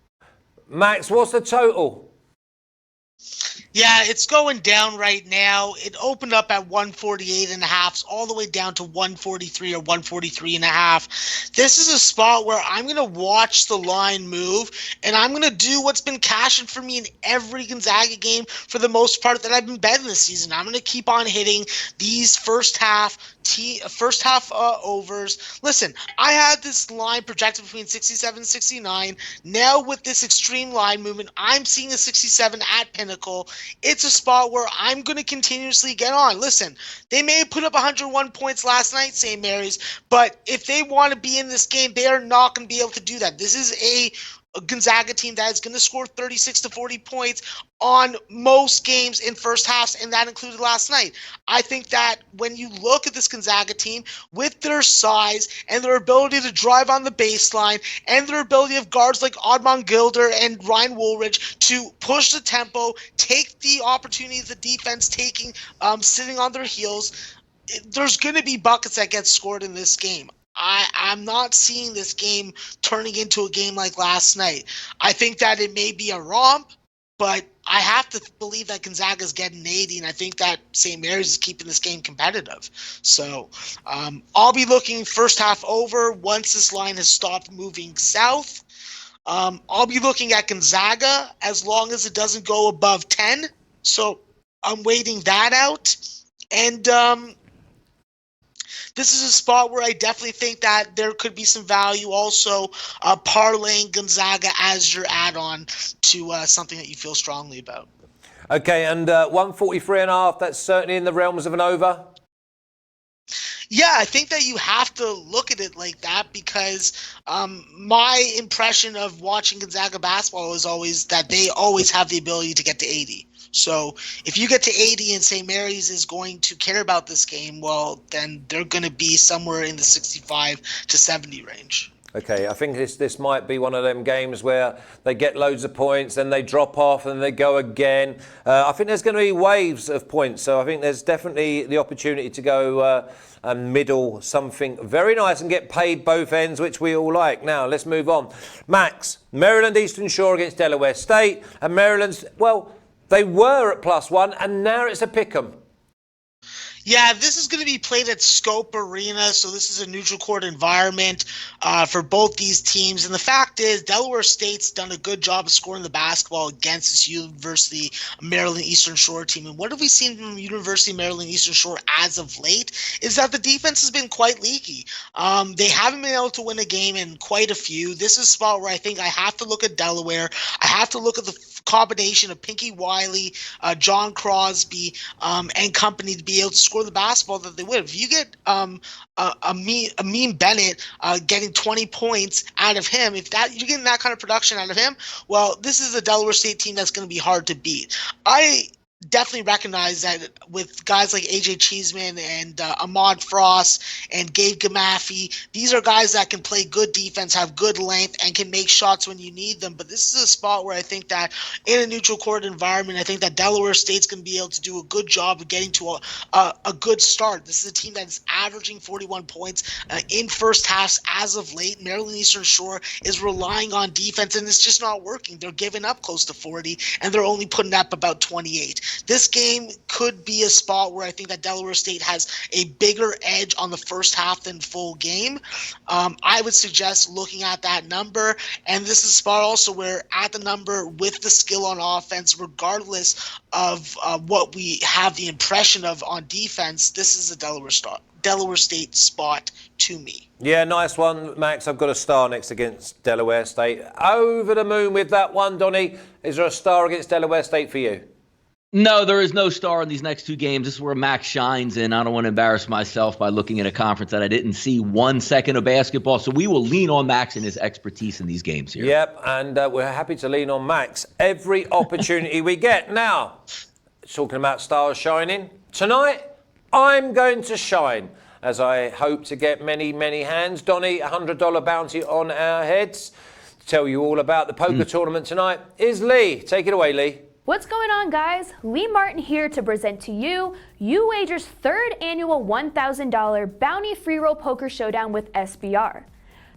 Speaker 1: Max, what's the total?
Speaker 3: Yeah, it's going down right now. It opened up at 148.5, all the way down to 143 or 143.5. This is a spot where I'm going to watch the line move, and I'm going to do what's been cashing for me in every Gonzaga game for the most part that I've been betting this season. I'm going to keep on hitting these first half overs. Listen, I had this line projected between 67 and 69. Now with this extreme line movement, I'm seeing a 67 at Pinnacle. It's a spot where I'm going to continuously get on. Listen, they may have put up 101 points last night, St. Mary's, but if they want to be in this game, they are not going to be able to do that. This is a Gonzaga team that is going to score 36 to 40 points on most games in first halves, and that included last night. I think that when you look at this Gonzaga team, with their size and their ability to drive on the baseline and their ability of guards like Admon Gilder and Ryan Woolridge to push the tempo, take the opportunities the defense taking, sitting on their heels, there's going to be buckets that get scored in this game. I'm not seeing this game turning into a game like last night. I think that it may be a romp, but I have to believe that Gonzaga's getting 80, and I think that St. Mary's is keeping this game competitive. So I'll be looking first half over once this line has stopped moving south. I'll be looking at Gonzaga as long as it doesn't go above 10. So I'm waiting that out. And this is a spot where I definitely think that there could be some value also parlaying Gonzaga as your add-on to something that you feel strongly about.
Speaker 1: Okay, and 143.5, that's certainly in the realms of an over?
Speaker 3: Yeah, I think that you have to look at it like that because my impression of watching Gonzaga basketball is always that they always have the ability to get to 80. So if you get to 80 and St. Mary's is going to care about this game, well, then they're going to be somewhere in the 65 to 70 range.
Speaker 1: Okay, I think this might be one of them games where they get loads of points, then they drop off, and they go again. I think there's going to be waves of points, so I think there's definitely the opportunity to go middle something very nice and get paid both ends, which we all like. Now, let's move on. Max, Maryland Eastern Shore against Delaware State, and Maryland's, well, they were at +1, and now it's a pick'em.
Speaker 3: Yeah, this is going to be played at Scope Arena, so this is a neutral court environment for both these teams. And the fact is, Delaware State's done a good job of scoring the basketball against this University of Maryland Eastern Shore team. And what have we seen from University of Maryland Eastern Shore as of late is that the defense has been quite leaky. They haven't been able to win a game in quite a few. This is a spot where I think I have to look at Delaware. I have to look at the combination of Pinky Wiley, John Crosby, and company to be able to score the basketball that they would. If you get Amin Bennett getting 20 points out of him, if that you're getting that kind of production out of him, well, this is a Delaware State team that's going to be hard to beat. I definitely recognize that with guys like AJ Cheeseman and Ahmad Frost and Gabe Gamafi, these are guys that can play good defense, have good length, and can make shots when you need them. But this is a spot where I think that in a neutral court environment, I think that Delaware State's going to be able to do a good job of getting to a good start. This is a team that's averaging 41 points in first halves as of late. Maryland Eastern Shore is relying on defense, and it's just not working. They're giving up close to 40, and they're only putting up about 28. This game could be a spot where I think that Delaware State has a bigger edge on the first half than full game. I would suggest looking at that number, and this is a spot also where at the number with the skill on offense, regardless of what we have the impression of on defense, this is a Delaware State spot to me.
Speaker 1: Yeah, nice one, Max. I've got a star next against Delaware State. Over the moon with that one, Donnie. Is there a star against Delaware State for you?
Speaker 2: No, there is no star in these next two games. This is where Max shines, and I don't want to embarrass myself by looking at a conference that I didn't see 1 second of basketball. So we will lean on Max and his expertise in these games here.
Speaker 1: Yep, and we're happy to lean on Max every opportunity we get. Now, talking about stars shining, tonight I'm going to shine as I hope to get many, many hands. Donnie, $100 bounty on our heads. To tell you all about the poker tournament tonight is Lee. Take it away, Lee.
Speaker 4: What's going on, guys? Lee Martin here to present to you UWager's third annual $1,000 Bounty Free Roll Poker Showdown with SBR.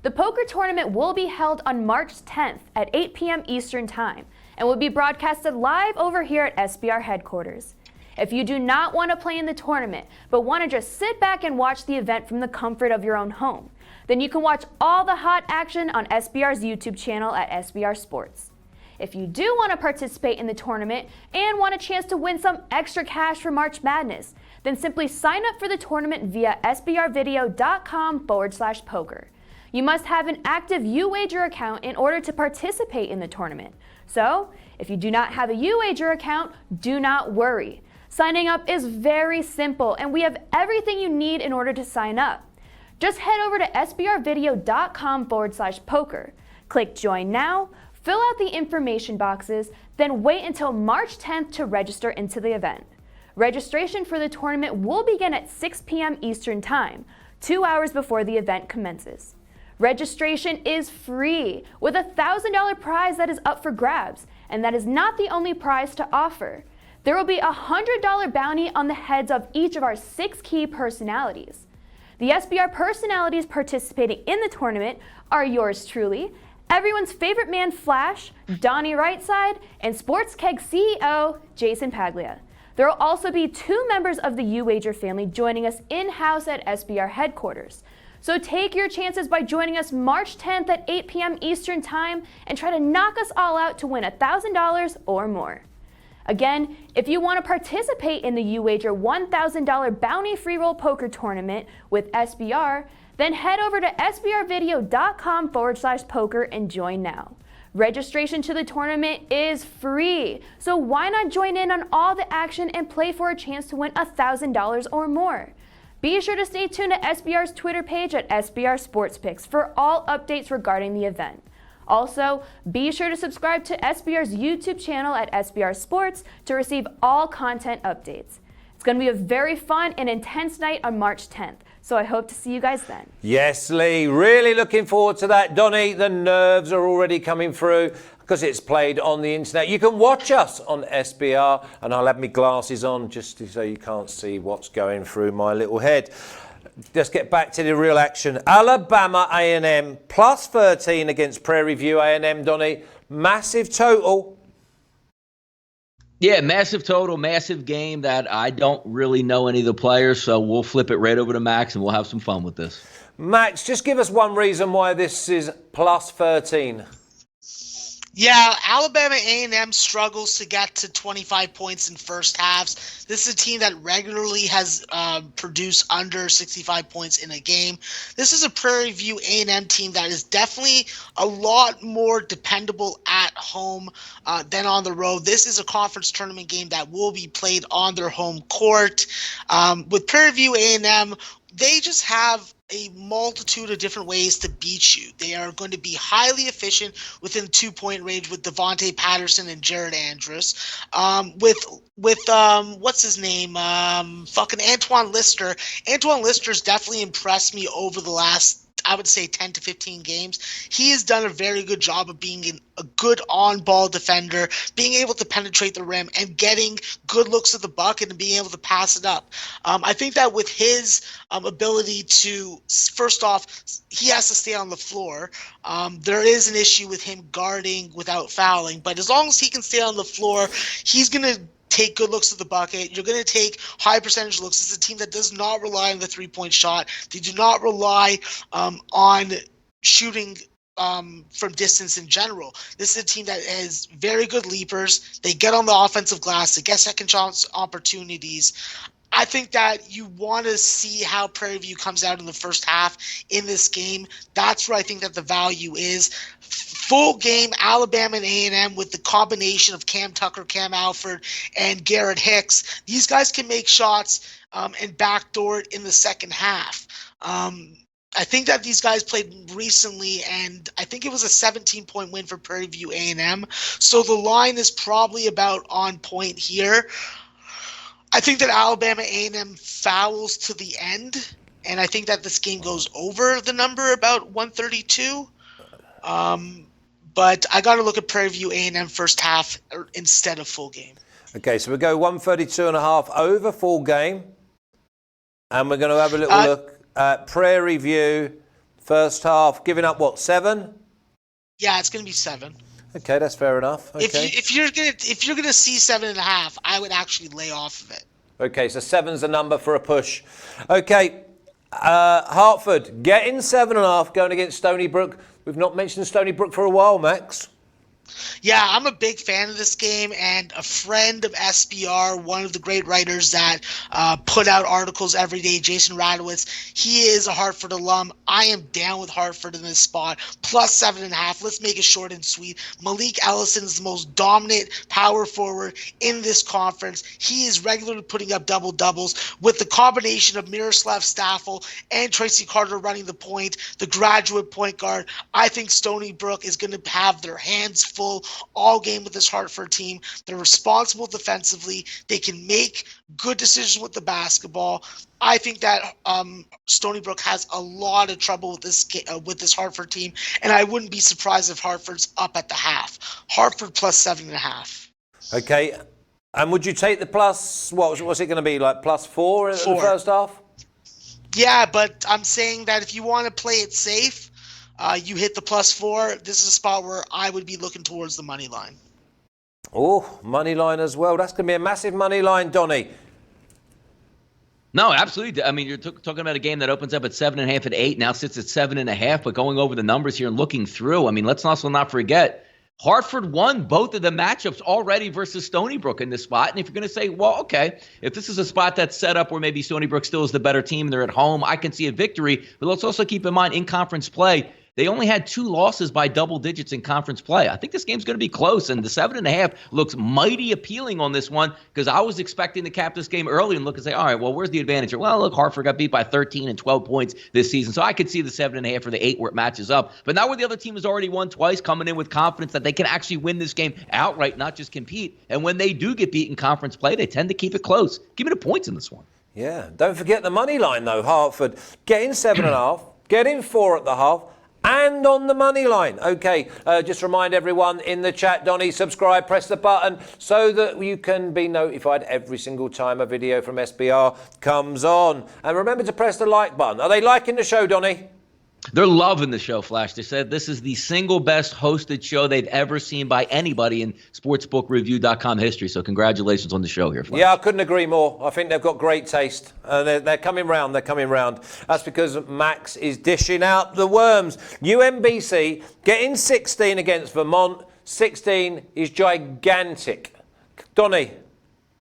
Speaker 4: The poker tournament will be held on March 10th at 8 p.m. Eastern Time and will be broadcasted live over here at SBR headquarters. If you do not want to play in the tournament, but want to just sit back and watch the event from the comfort of your own home, then you can watch all the hot action on SBR's YouTube channel at SBR Sports. If you do want to participate in the tournament and want a chance to win some extra cash for March Madness, then simply sign up for the tournament via sbrvideo.com/poker. You must have an active UWager account in order to participate in the tournament. So, if you do not have a UWager account, do not worry. Signing up is very simple, and we have everything you need in order to sign up. Just head over to sbrvideo.com/poker. Click Join Now, fill out the information boxes, then wait until March 10th to register into the event. Registration for the tournament will begin at 6 p.m. Eastern Time, 2 hours before the event commences. Registration is free, with a $1,000 prize that is up for grabs, and that is not the only prize to offer. There will be a $100 bounty on the heads of each of our 6 key personalities. The SBR personalities participating in the tournament are yours truly, everyone's favorite man Flash, Donnie RightSide, and Sports Keg CEO Jason Paglia. There will also be 2 members of the UWager family joining us in-house at SBR headquarters. So take your chances by joining us March 10th at 8 p.m. Eastern Time and try to knock us all out to win $1,000 or more. Again, if you want to participate in the UWager $1,000 bounty free roll poker tournament with SBR, then head over to sbrvideo.com/poker and join now. Registration to the tournament is free, so why not join in on all the action and play for a chance to win $1,000 or more? Be sure to stay tuned to SBR's Twitter page at SBR Sports Picks for all updates regarding the event. Also, be sure to subscribe to SBR's YouTube channel at SBR Sports to receive all content updates. It's going to be a very fun and intense night on March 10th, so I hope to see you guys then.
Speaker 1: Yes, Lee, really looking forward to that. Donnie, the nerves are already coming through because it's played on the internet. You can watch us on SBR, and I'll have my glasses on just so you can't see what's going through my little head. Let's get back to the real action. Alabama A&M plus 13 against Prairie View A&M, Donnie. Massive total.
Speaker 2: Yeah, massive total, massive game that I don't really know any of the players, so we'll flip it right over to Max and we'll have some fun with this.
Speaker 1: Max, just give us one reason why this is plus 13.
Speaker 3: Yeah, Alabama A&M struggles to get to 25 points in first halves. This is a team that regularly has produced under 65 points in a game. This is a Prairie View A&M team that is definitely a lot more dependable at home than on the road. This is a conference tournament game that will be played on their home court. With Prairie View A&M, they just have a multitude of different ways to beat you. They are going to be highly efficient within 2-point range with Devontae Patterson and Jared Andrus. With what's his name? Fucking Antoine Lister. Antoine Lister's definitely impressed me over the last, I would say, 10 to 15 games. He has done a very good job of being a good on-ball defender, being able to penetrate the rim and getting good looks at the bucket and being able to pass it up. I think that with his ability to, first off, he has to stay on the floor. There is an issue with him guarding without fouling, but as long as he can stay on the floor, he's going to take good looks at the bucket. You're going to take high percentage looks. It's a team that does not rely on the three-point shot. They do not rely on shooting from distance in general. This is a team that has very good leapers. They get on the offensive glass. They get second chance opportunities. I think that you want to see how Prairie View comes out in the first half in this game. That's where I think that the value is. Full game, Alabama and A&M with the combination of Cam Tucker, Cam Alford, and Garrett Hicks. These guys can make shots and backdoor it in the second half. I think that these guys played recently, and I think it was a 17-point win for Prairie View A&M. So the line is probably about on point here. I think that Alabama A&M fouls to the end, and I think that this game goes over the number about 132. But I got to look at Prairie View A&M first half instead of full game.
Speaker 1: Okay, so we go 132.5 over full game, and we're going to have a little look at Prairie View first half, giving up what, 7?
Speaker 3: Yeah, it's going to be 7.
Speaker 1: Okay, that's fair enough. Okay.
Speaker 3: If you're gonna see 7.5, I would actually lay off of it.
Speaker 1: Okay, so 7's the number for a push. Okay, Hartford getting 7.5, going against Stony Brook. We've not mentioned Stony Brook for a while, Max.
Speaker 3: Yeah, I'm a big fan of this game, and a friend of SBR, one of the great writers that put out articles every day, Jason Radowitz, he is a Hartford alum. I am down with Hartford in this spot. Plus 7.5. Let's make it short and sweet. Malik Ellison is the most dominant power forward in this conference. He is regularly putting up double-doubles with the combination of Miroslav Staffel and Tracy Carter running the point, the graduate point guard. I think Stony Brook is going to have their hands respectful all game with this Hartford team. They're responsible defensively. They can make good decisions with the basketball. I think that Stony Brook has a lot of trouble with this Hartford team, and I wouldn't be surprised if Hartford's up at the half. Hartford plus 7.5.
Speaker 1: Okay. And would you take the plus, what's it going to be, like plus 4 in the first half?
Speaker 3: Yeah, but I'm saying that if you want to play it safe, you hit the plus 4. This is a spot where I would be looking towards the money line.
Speaker 1: Oh, money line as well. That's going to be a massive money line, Donnie.
Speaker 2: No, absolutely. I mean, you're talking about a game that opens up at 7.5 at 8, now sits at 7.5. But going over the numbers here and looking through, I mean, let's also not forget, Hartford won both of the matchups already versus Stony Brook in this spot. And if you're going to say, well, okay, if this is a spot that's set up where maybe Stony Brook still is the better team and they're at home, I can see a victory. But let's also keep in mind, in conference play, they only had 2 losses by double digits in conference play. I think this game's going to be close, and the 7.5 looks mighty appealing on this one because I was expecting to cap this game early and look and say, all right, well, where's the advantage? Well, look, Hartford got beat by 13 and 12 points this season, so I could see the 7.5 or the 8 where it matches up. But now where the other team has already won twice, coming in with confidence that they can actually win this game outright, not just compete. And when they do get beat in conference play, they tend to keep it close. Give me the points in this one.
Speaker 1: Yeah, don't forget the money line, though, Hartford. Getting 7.5, getting 4 at the half, and on the money line. Okay, just remind everyone in the chat, Donnie, subscribe, press the button so that you can be notified every single time a video from SBR comes on. And remember to press the like button. Are they liking the show, Donnie?
Speaker 2: They're loving the show, Flash. They said this is the single best hosted show they've ever seen by anybody in sportsbookreview.com history. So congratulations on the show here, Flash.
Speaker 1: Yeah, I couldn't agree more. I think they've got great taste. They're coming round. They're coming round. That's because Max is dishing out the worms. UMBC getting 16 against Vermont. 16 is gigantic. Donnie.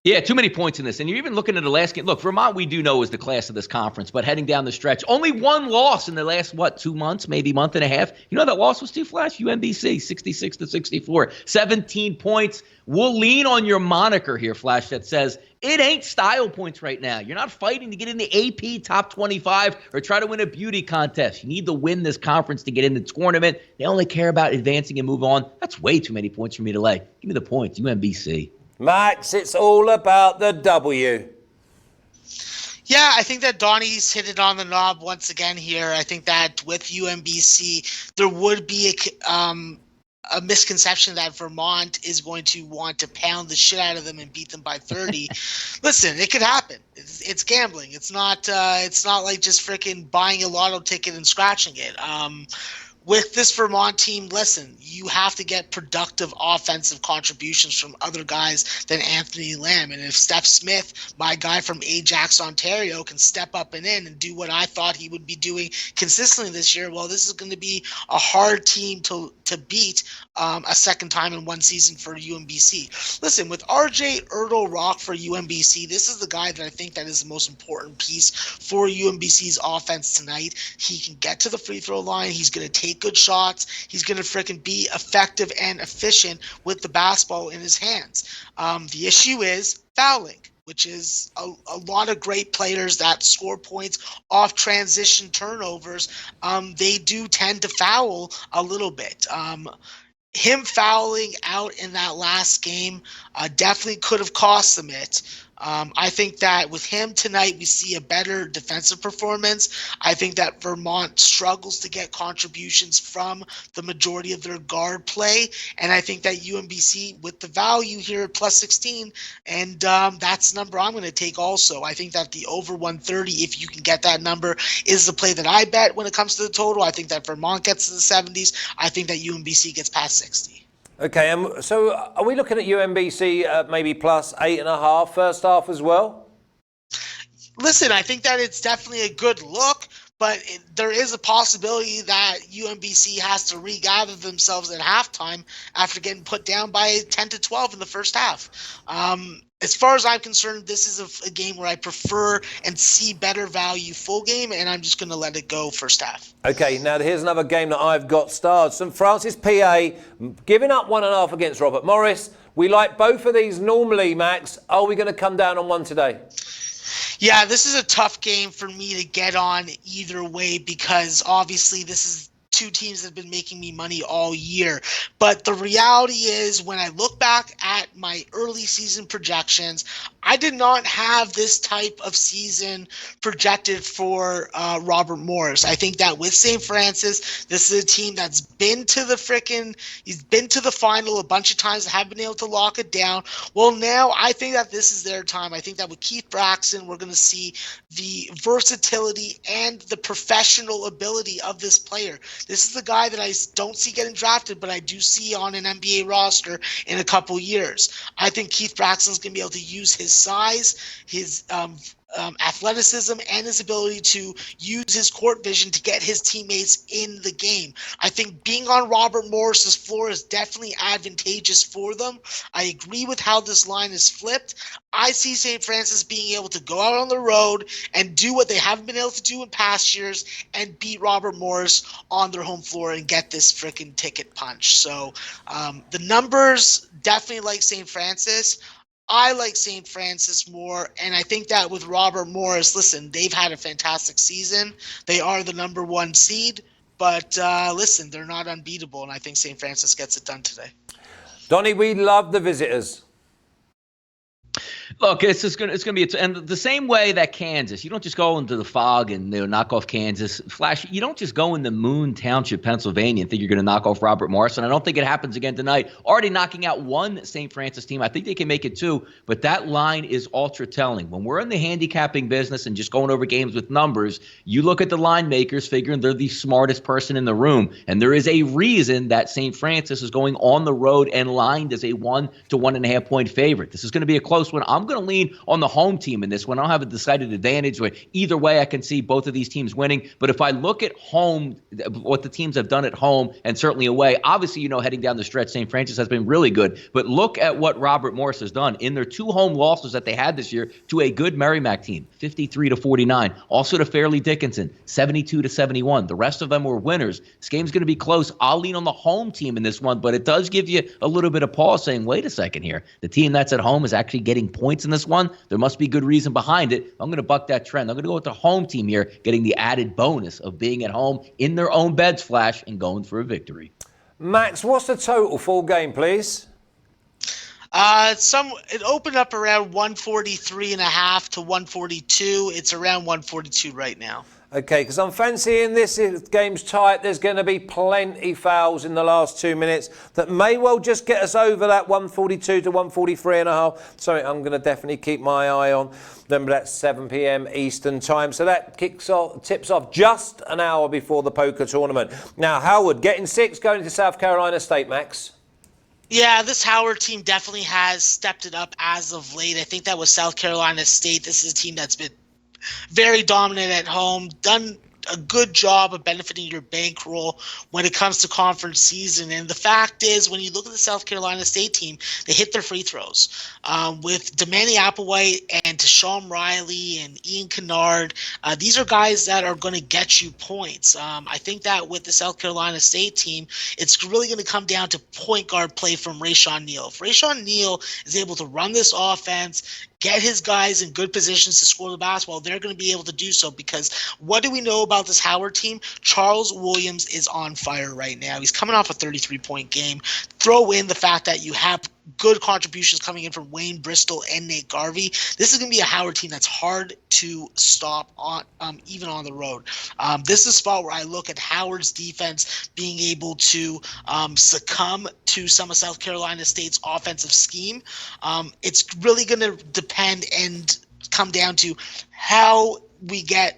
Speaker 2: Yeah, too many points in this. And you're even looking at the last game. Look, Vermont we do know is the class of this conference, but heading down the stretch, only 1 loss in the last, 2 months, maybe month and a half. You know that loss was to, Flash? UMBC, 66-64. 17 points. We'll lean on your moniker here, Flash, that says it ain't style points right now. You're not fighting to get in the AP top 25 or try to win a beauty contest. You need to win this conference to get in the tournament. They only care about advancing and move on. That's way too many points for me to lay. Give me the points, UMBC.
Speaker 1: Max, it's all about the W.
Speaker 3: Yeah, I think that Donnie's hit it on the knob once again here. I think that with UMBC, there would be a misconception that Vermont is going to want to pound the shit out of them and beat them by 30. Listen, it could happen. It's gambling. It's not like just freaking buying a lotto ticket and scratching it. With this Vermont team, listen, you have to get productive offensive contributions from other guys than Anthony Lamb. And if Steph Smith, my guy from Ajax, Ontario, can step up and in and do what I thought he would be doing consistently this year, well, this is going to be a hard team to beat a second time in one season for UMBC. Listen, with RJ Rock for UMBC, this is the guy that I think that is the most important piece for UMBC's offense tonight. He can get to the free throw line. He's going to take good shots. He's going to freaking be effective and efficient with the basketball in his hands. The issue is fouling, which is a lot of great players that score points off transition turnovers. They do tend to foul a little bit. Him fouling out in that last game definitely could have cost them it. I think that with him tonight, we see a better defensive performance. I think that Vermont struggles to get contributions from the majority of their guard play. And I think that UMBC, with the value here at plus 16, and that's the number I'm going to take also. I think that the over 130, if you can get that number, is the play that I bet when it comes to the total. I think that Vermont gets to the 70s. I think that UMBC gets past 60.
Speaker 1: Okay, so are we looking at UMBC maybe plus 8.5 first half as well?
Speaker 3: Listen, I think that it's definitely a good look, but there is a possibility that UMBC has to regather themselves at halftime after getting put down by 10 to 12 in the first half. As far as I'm concerned, this is a game where I prefer and see better value full game, and I'm just going to let it go first half.
Speaker 1: Okay, now here's another game that I've got starred. St. Francis, PA, giving up 1.5 against Robert Morris. We like both of these normally, Max. Are we going to come down on one today?
Speaker 3: Yeah, this is a tough game for me to get on either way because obviously this is two teams that have been making me money all year. But the reality is, when I look back at my early season projections, I did not have this type of season projected for Robert Morris. I think that with St. Francis, this is a team that's been to he's been to the final a bunch of times, have been able to lock it down. Well, now I think that this is their time. I think that with Keith Braxton, we're going to see the versatility and the professional ability of this player. This is the guy that I don't see getting drafted, but I do see on an NBA roster in a couple years. I think Keith Braxton's going to be able to use his size, his athleticism, and his ability to use his court vision to get his teammates in the game. I think being on Robert Morris's floor is definitely advantageous for them. I agree with how this line is flipped. I see St. Francis being able to go out on the road and do what they haven't been able to do in past years and beat Robert Morris on their home floor and get this freaking ticket punch. So the numbers definitely like St. Francis. I like St. Francis more, and I think that with Robert Morris, listen, they've had a fantastic season. They are the number one seed, but listen, they're not unbeatable, and I think St. Francis gets it done today.
Speaker 1: Donnie, we love the visitors.
Speaker 2: Look, it's going to be and the same way that Kansas. You don't just go into the fog and knock off Kansas. Flash. You don't just go into Moon Township, Pennsylvania, and think you're going to knock off Robert Morris. And I don't think it happens again tonight. Already knocking out one St. Francis team. I think they can make it two. But that line is ultra telling. When we're in the handicapping business and just going over games with numbers, you look at the line makers, figuring they're the smartest person in the room. And there is a reason that St. Francis is going on the road and lined as a 1 to 1.5 point favorite. This is going to be a close one. I'm going to lean on the home team in this one. I don't have a decided advantage. Either way, I can see both of these teams winning. But if I look at home, what the teams have done at home and certainly away, obviously, heading down the stretch, St. Francis has been really good. But look at what Robert Morris has done in their 2 home losses that they had this year to a good Merrimack team, 53-49. Also to Fairleigh Dickinson, 72-71. The rest of them were winners. This game's going to be close. I'll lean on the home team in this one, but it does give you a little bit of pause saying, wait a second here. The team that's at home is actually getting points in this one. There must be good reason behind it. I'm going to buck that trend. I'm going to go with the home team here, getting the added bonus of being at home in their own beds, Flash, and going for a victory.
Speaker 1: Max, what's the total full game, please?
Speaker 3: It opened up around 143.5 to 142. It's around 142 right now.
Speaker 1: Okay, because I'm fancying this. If the game's tight, there's going to be plenty fouls in the last 2 minutes that may well just get us over that 142 to 143.5. Something I'm going to definitely keep my eye on. Remember, that's 7 p.m. Eastern time. So that tips off just an hour before the poker tournament. Now, Howard getting 6 going to South Carolina State, Max.
Speaker 3: Yeah, this Howard team definitely has stepped it up as of late. I think that was South Carolina State. This is a team that's been very dominant at home, done a good job of benefiting your bankroll when it comes to conference season. And the fact is, when you look at the South Carolina State team, they hit their free throws. With Damani Applewhite and Tashawn Riley and Ian Kennard, these are guys that are going to get you points. I think that with the South Carolina State team, it's really going to come down to point guard play from Rayshawn Neal. If Rayshawn Neal is able to run this offense, get his guys in good positions to score the basketball, they're going to be able to do so, because what do we know about this Howard team? Charles Williams is on fire right now. He's coming off a 33-point game. Throw in the fact that you have good contributions coming in from Wayne Bristol and Nate Garvey. This is going to be a Howard team that's hard to stop on, even on the road. This is a spot where I look at Howard's defense being able to succumb to some of South Carolina State's offensive scheme. It's really going to depend and come down to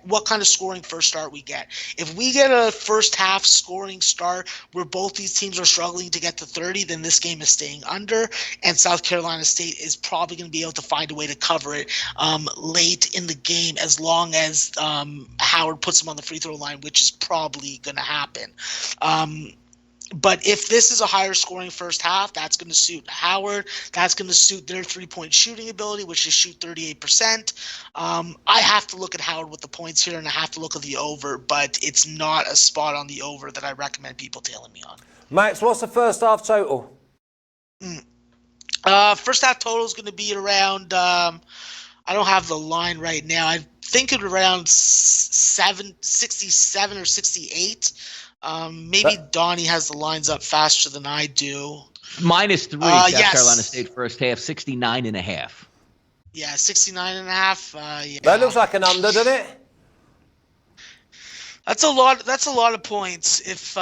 Speaker 3: what kind of scoring first start we get. If we get a first half scoring start where both these teams are struggling to get to 30, then this game is staying under, and South Carolina State is probably going to be able to find a way to cover it late in the game, as long as Howard puts them on the free throw line, which is probably going to happen. But if this is a higher scoring first half, that's going to suit Howard. That's going to suit their three-point shooting ability, which is shoot 38%. I have to look at Howard with the points here, and I have to look at the over, but it's not a spot on the over that I recommend people tailing me on.
Speaker 1: Max, what's the first half total?
Speaker 3: First half total is going to be around, I don't have the line right now. I think it's around 67 or 68. Maybe Donnie has the lines up faster than I do.
Speaker 2: -3, South
Speaker 3: yes.
Speaker 2: Carolina State first half, 69.5.
Speaker 3: Yeah, 69.5. Yeah.
Speaker 1: That looks like an under, doesn't it?
Speaker 3: That's a lot. That's a lot of points if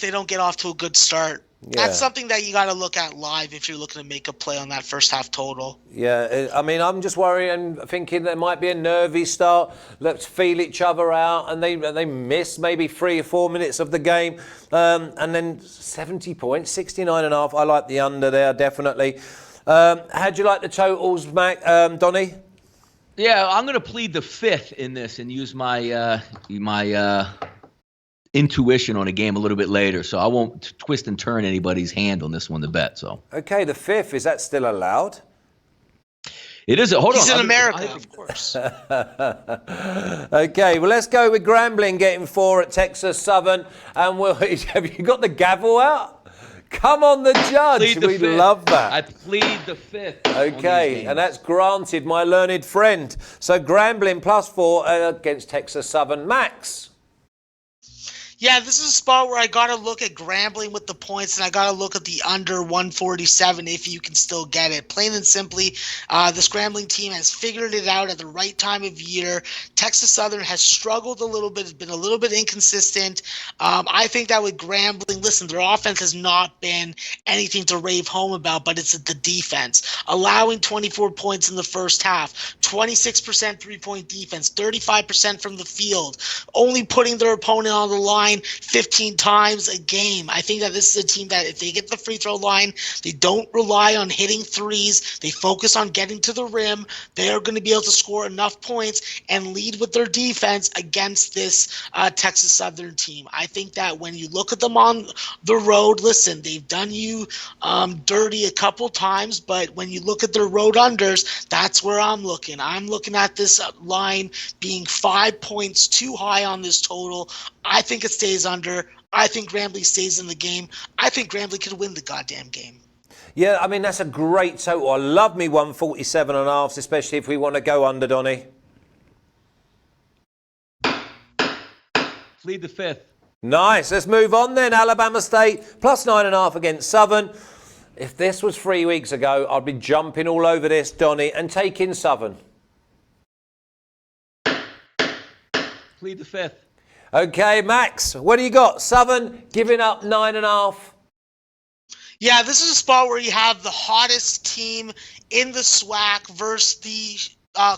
Speaker 3: they don't get off to a good start.
Speaker 1: Yeah.
Speaker 3: That's something that you got to look at live if you're looking to make a play on that first half total.
Speaker 1: Yeah, I mean, I'm just worried and thinking there might be a nervy start. Let's feel each other out, and they miss maybe 3 or 4 minutes of the game, and then 70 points, 69.5. I like the under there definitely. How'd you like the totals, Donnie?
Speaker 2: Yeah, I'm going to plead the fifth in this and use my intuition on a game a little bit later, so I won't twist and turn anybody's hand on this one to bet. So
Speaker 1: okay, the fifth, is that still allowed?
Speaker 2: It is.
Speaker 3: He's in America, of course.
Speaker 1: Okay, well, let's go with Grambling getting 4 at Texas Southern, and have you got the gavel out? Come on, the judge. We love that.
Speaker 2: I plead the fifth.
Speaker 1: Okay, and that's granted, my learned friend. So Grambling +4 against Texas Southern. Max.
Speaker 3: Yeah, this is a spot where I got to look at Grambling with the points, and I got to look at the under 147 if you can still get it. Plain and simply, this Grambling team has figured it out at the right time of year. Texas Southern has struggled a little bit, has been a little bit inconsistent. I think that with Grambling, listen, their offense has not been anything to rave home about, but it's the defense. Allowing 24 points in the first half, 26% three-point defense, 35% from the field, only putting their opponent on the line 15 times a game. I think that this is a team that if they get the free throw line, they don't rely on hitting threes. They focus on getting to the rim. They are going to be able to score enough points and lead with their defense against this Texas Southern team. I think that when you look at them on the road, listen, they've done you dirty a couple times, but when you look at their road unders, that's where I'm looking. I'm looking at this line being 5 points too high on this total. I think it stays under. I think Grambling stays in the game. I think Grambling could win the goddamn game.
Speaker 1: Yeah, I mean, that's a great total. I love me 147.5, especially if we want to go under, Donnie.
Speaker 2: Plead the fifth.
Speaker 1: Nice. Let's move on then. Alabama State +9.5 against Southern. If this was 3 weeks ago, I'd be jumping all over this, Donnie, and taking Southern.
Speaker 2: Plead the fifth.
Speaker 1: Okay, Max, what do you got? Southern giving up 9.5.
Speaker 3: Yeah, this is a spot where you have the hottest team in the SWAC versus the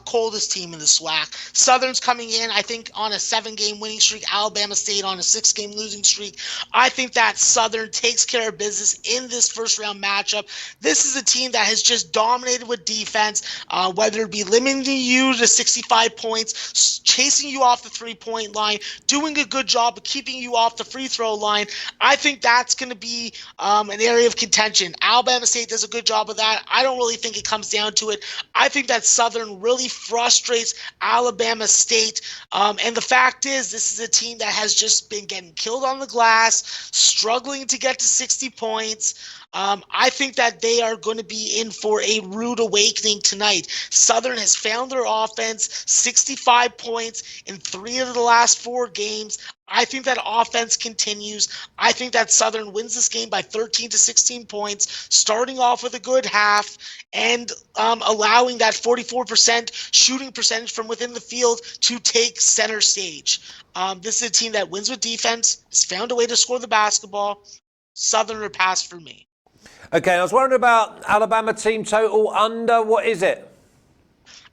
Speaker 3: coldest team in the SWAC. Southern's coming in, I think, on a 7-game winning streak. Alabama State on a 6-game losing streak. I think that Southern takes care of business in this first-round matchup. This is a team that has just dominated with defense, whether it be limiting you to 65 points, chasing you off the three-point line, doing a good job of keeping you off the free throw line. I think that's going to be an area of contention. Alabama State does a good job of that. I don't really think it comes down to it. I think that Southern really frustrates Alabama State. And the fact is, this is a team that has just been getting killed on the glass, struggling to get to 60 points. I think that they are going to be in for a rude awakening tonight. Southern has found their offense, 65 points in 3 of the last 4 games. I think that offense continues. I think that Southern wins this game by 13 to 16 points, starting off with a good half and allowing that 44% shooting percentage from within the field to take center stage. This is a team that wins with defense, has found a way to score the basketball. Southern or pass for me.
Speaker 1: Okay, I was wondering about Alabama team total under. What is it?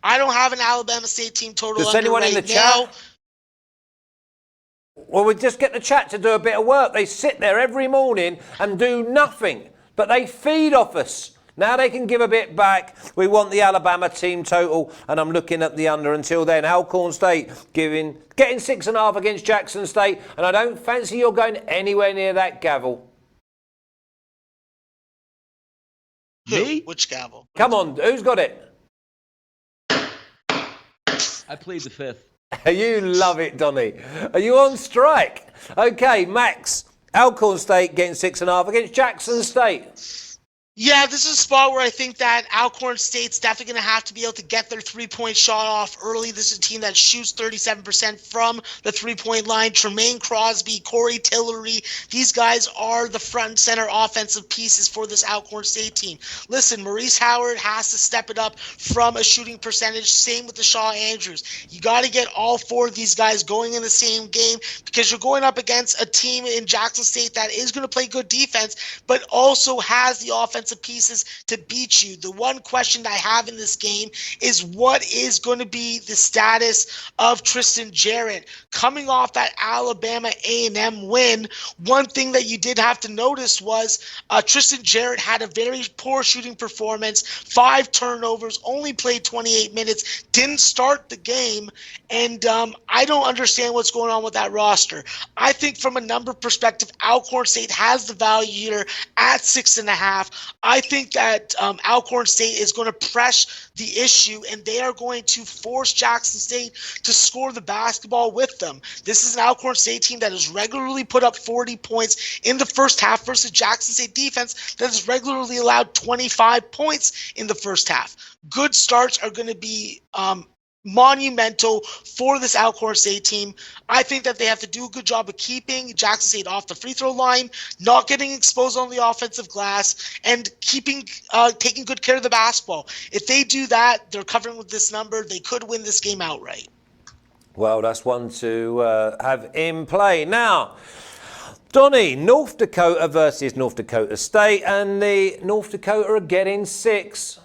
Speaker 3: I don't have an Alabama State team total.
Speaker 1: Does anyone in the chat? Well, we just get the chat to do a bit of work. They sit there every morning and do nothing, but they feed off us. Now they can give a bit back. We want the Alabama team total, and I'm looking at the under until then. Alcorn State getting 6.5 against Jackson State, and I don't fancy you're going anywhere near that gavel.
Speaker 3: Me? Which gavel?
Speaker 1: Come on, who's got it?
Speaker 2: I plead the fifth.
Speaker 1: You love it, Donnie. Are you on strike? Okay, Max. Alcorn State getting 6.5 against Jackson State.
Speaker 3: Yeah, this is a spot where I think that Alcorn State's definitely going to have to be able to get their three-point shot off early. This is a team that shoots 37% from the three-point line. Tremaine Crosby, Corey Tillery, these guys are the front and center offensive pieces for this Alcorn State team. Listen, Maurice Howard has to step it up from a shooting percentage. Same with the Shaw Andrews. You got to get all four of these guys going in the same game because you're going up against a team in Jackson State that is going to play good defense, but also has the offensive pieces to beat you. The one question that I have in this game is what is going to be the status of Tristan Jarrett coming off that Alabama A&M win. One thing that you did have to notice was Tristan Jarrett had a very poor shooting performance, 5 turnovers, only played 28 minutes, didn't start the game, and I don't understand what's going on with that roster. I think from a number perspective, Alcorn State has the value here at 6.5. I think that Alcorn State is going to press the issue, and they are going to force Jackson State to score the basketball with them. This is an Alcorn State team that has regularly put up 40 points in the first half versus Jackson State defense that has regularly allowed 25 points in the first half. Good starts are going to be monumental for this Alcorn State team. I think that they have to do a good job of keeping Jackson State off the free throw line, not getting exposed on the offensive glass, and taking good care of the basketball. If they do that, they're covering with this number. They could win this game outright.
Speaker 1: Well, that's one to have in play. Now, Donnie, North Dakota versus North Dakota State, and the North Dakota are getting 6.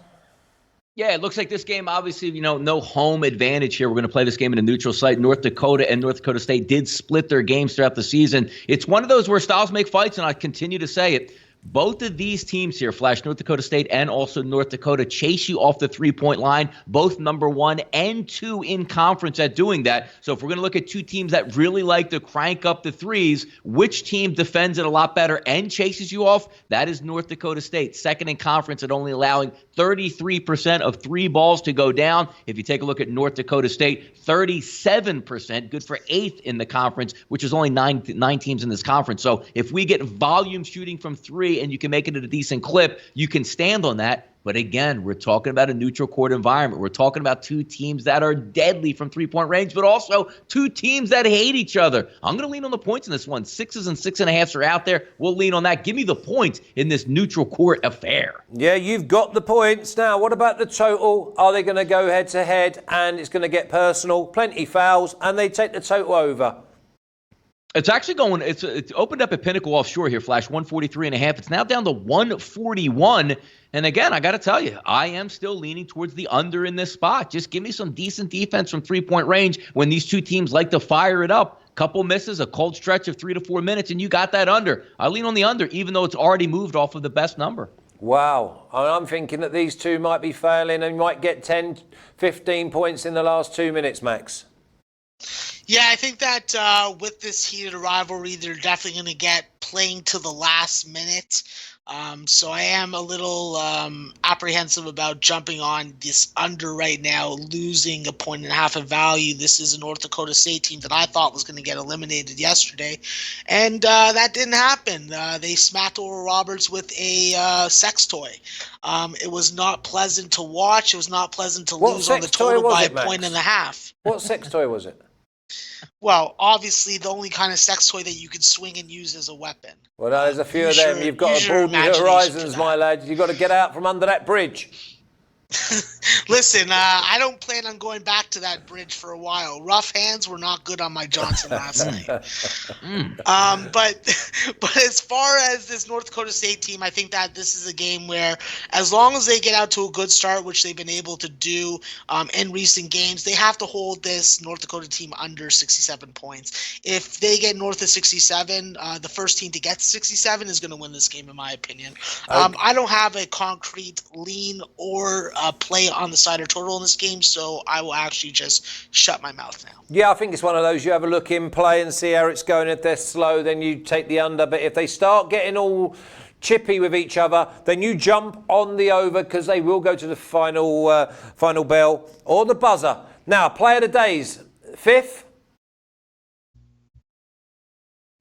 Speaker 2: Yeah, it looks like this game, obviously, no home advantage here. We're going to play this game in a neutral site. North Dakota and North Dakota State did split their games throughout the season. It's one of those where styles make fights, and I continue to say it. Both of these teams here, Flash, North Dakota State and also North Dakota, chase you off the three-point line, both number 1 and 2 in conference at doing that. So if we're going to look at two teams that really like to crank up the threes, which team defends it a lot better and chases you off? That is North Dakota State, second in conference at only allowing 33% of 3 balls to go down. If you take a look at North Dakota State, 37%, good for 8th in the conference, which is only nine teams in this conference. So if we get volume shooting from 3 and you can make it at a decent clip, you can stand on that. But again, we're talking about a neutral court environment. We're talking about two teams that are deadly from three-point range, but also two teams that hate each other. I'm going to lean on the points in this one. 6s and 6.5s are out there. We'll lean on that. Give me the points in this neutral court affair.
Speaker 1: Yeah, you've got the points. Now, what about the total? Are they going to go head-to-head and it's going to get personal? Plenty fouls, and they take the total over.
Speaker 2: It's actually going, it's opened up at Pinnacle Offshore here, Flash, 143.5. It's now down to 141. And again, I got to tell you, I am still leaning towards the under in this spot. Just give me some decent defense from three-point range when these two teams like to fire it up. Couple misses, a cold stretch of 3 to 4 minutes, and you got that under. I lean on the under, even though it's already moved off of the best number.
Speaker 1: Wow. I'm thinking that these two might be failing and might get 10, 15 points in the last 2 minutes, Max.
Speaker 3: Yeah, I think that with this heated rivalry, they're definitely going to get playing to the last minute. So I am a little apprehensive about jumping on this under right now, losing 1.5 points of value. This is a North Dakota State team that I thought was going to get eliminated yesterday, and that didn't happen. They smacked Oral Roberts with a sex toy. It was not pleasant to watch. It was not pleasant to lose on the total by 1.5 points.
Speaker 1: What sex toy was it?
Speaker 3: Well, obviously, the only kind of sex toy that you could swing and use as a weapon.
Speaker 1: Well, there's a few of them. You've got to broaden your horizons, my lad. You've got to get out from under that bridge.
Speaker 3: Listen, I don't plan on going back to that bridge for a while. Rough hands were not good on my Johnson last night. But as far as this North Dakota State team, I think that this is a game where as long as they get out to a good start, which they've been able to do in recent games, they have to hold this North Dakota team under 67 points. If they get north of 67, the first team to get 67 is going to win this game, in my opinion. I don't have a concrete lean or play on the side or total in this game, so I will actually just shut my mouth now.
Speaker 1: Yeah, I think it's one of those you have a look in play and see how it's going. If they're slow, then you take the under. But if they start getting all chippy with each other, then you jump on the over because they will go to the final bell or the buzzer. Now, play of the days, fifth.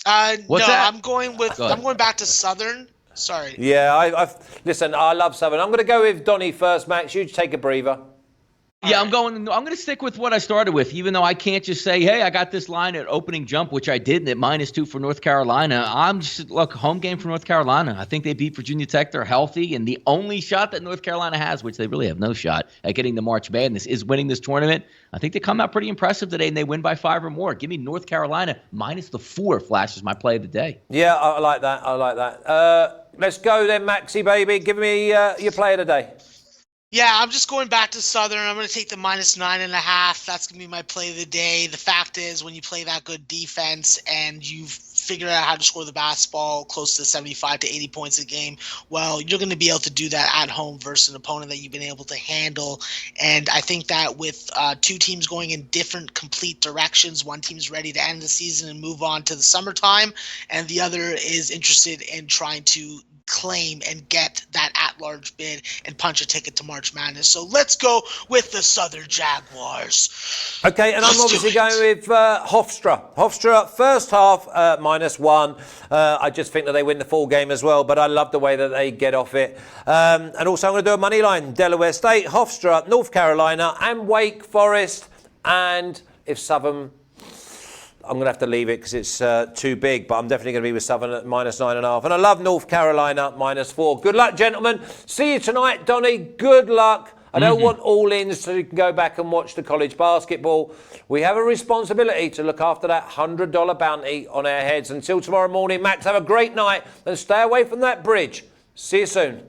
Speaker 2: What's that?
Speaker 3: I'm going back to Southern. Sorry.
Speaker 1: Yeah, listen, I love Southern. I'm going to go with Donnie first, Max. You take a breather.
Speaker 2: Yeah, I'm going to stick with what I started with, even though I can't just say, hey, I got this line at opening jump, which I did, at -2 for North Carolina. Look, home game for North Carolina. I think they beat Virginia Tech. They're healthy, and the only shot that North Carolina has, which they really have no shot at getting the March Madness, is winning this tournament. I think they come out pretty impressive today, and they win by 5 or more. Give me North Carolina -4 flashes my play of the day.
Speaker 1: Yeah, I like that. Let's go then, Maxie, baby. Give me your play of the day.
Speaker 3: Yeah, I'm just going back to Southern. I'm going to take the -9.5. That's going to be my play of the day. The fact is, when you play that good defense and you've figured out how to score the basketball close to 75 to 80 points a game, well, you're going to be able to do that at home versus an opponent that you've been able to handle. And I think that with two teams going in different complete directions, one team's ready to end the season and move on to the summertime, and the other is interested in trying to claim and get that at-large bid and punch a ticket to March Madness. So let's go with the Southern Jaguars.
Speaker 1: Okay, and I'm obviously going with Hofstra. Hofstra, first half, -1. I just think that they win the full game as well, but I love the way that they get off it. And also I'm going to do a money line. Delaware State, Hofstra, North Carolina, and Wake Forest. And if Southern... I'm going to have to leave it because it's too big, but I'm definitely going to be with Southern at -9.5. And I love North Carolina -4. Good luck, gentlemen. See you tonight, Donnie. Good luck. I don't want all-ins so you can go back and watch the college basketball. We have a responsibility to look after that $100 bounty on our heads. Until tomorrow morning, Max, have a great night and stay away from that bridge. See you soon.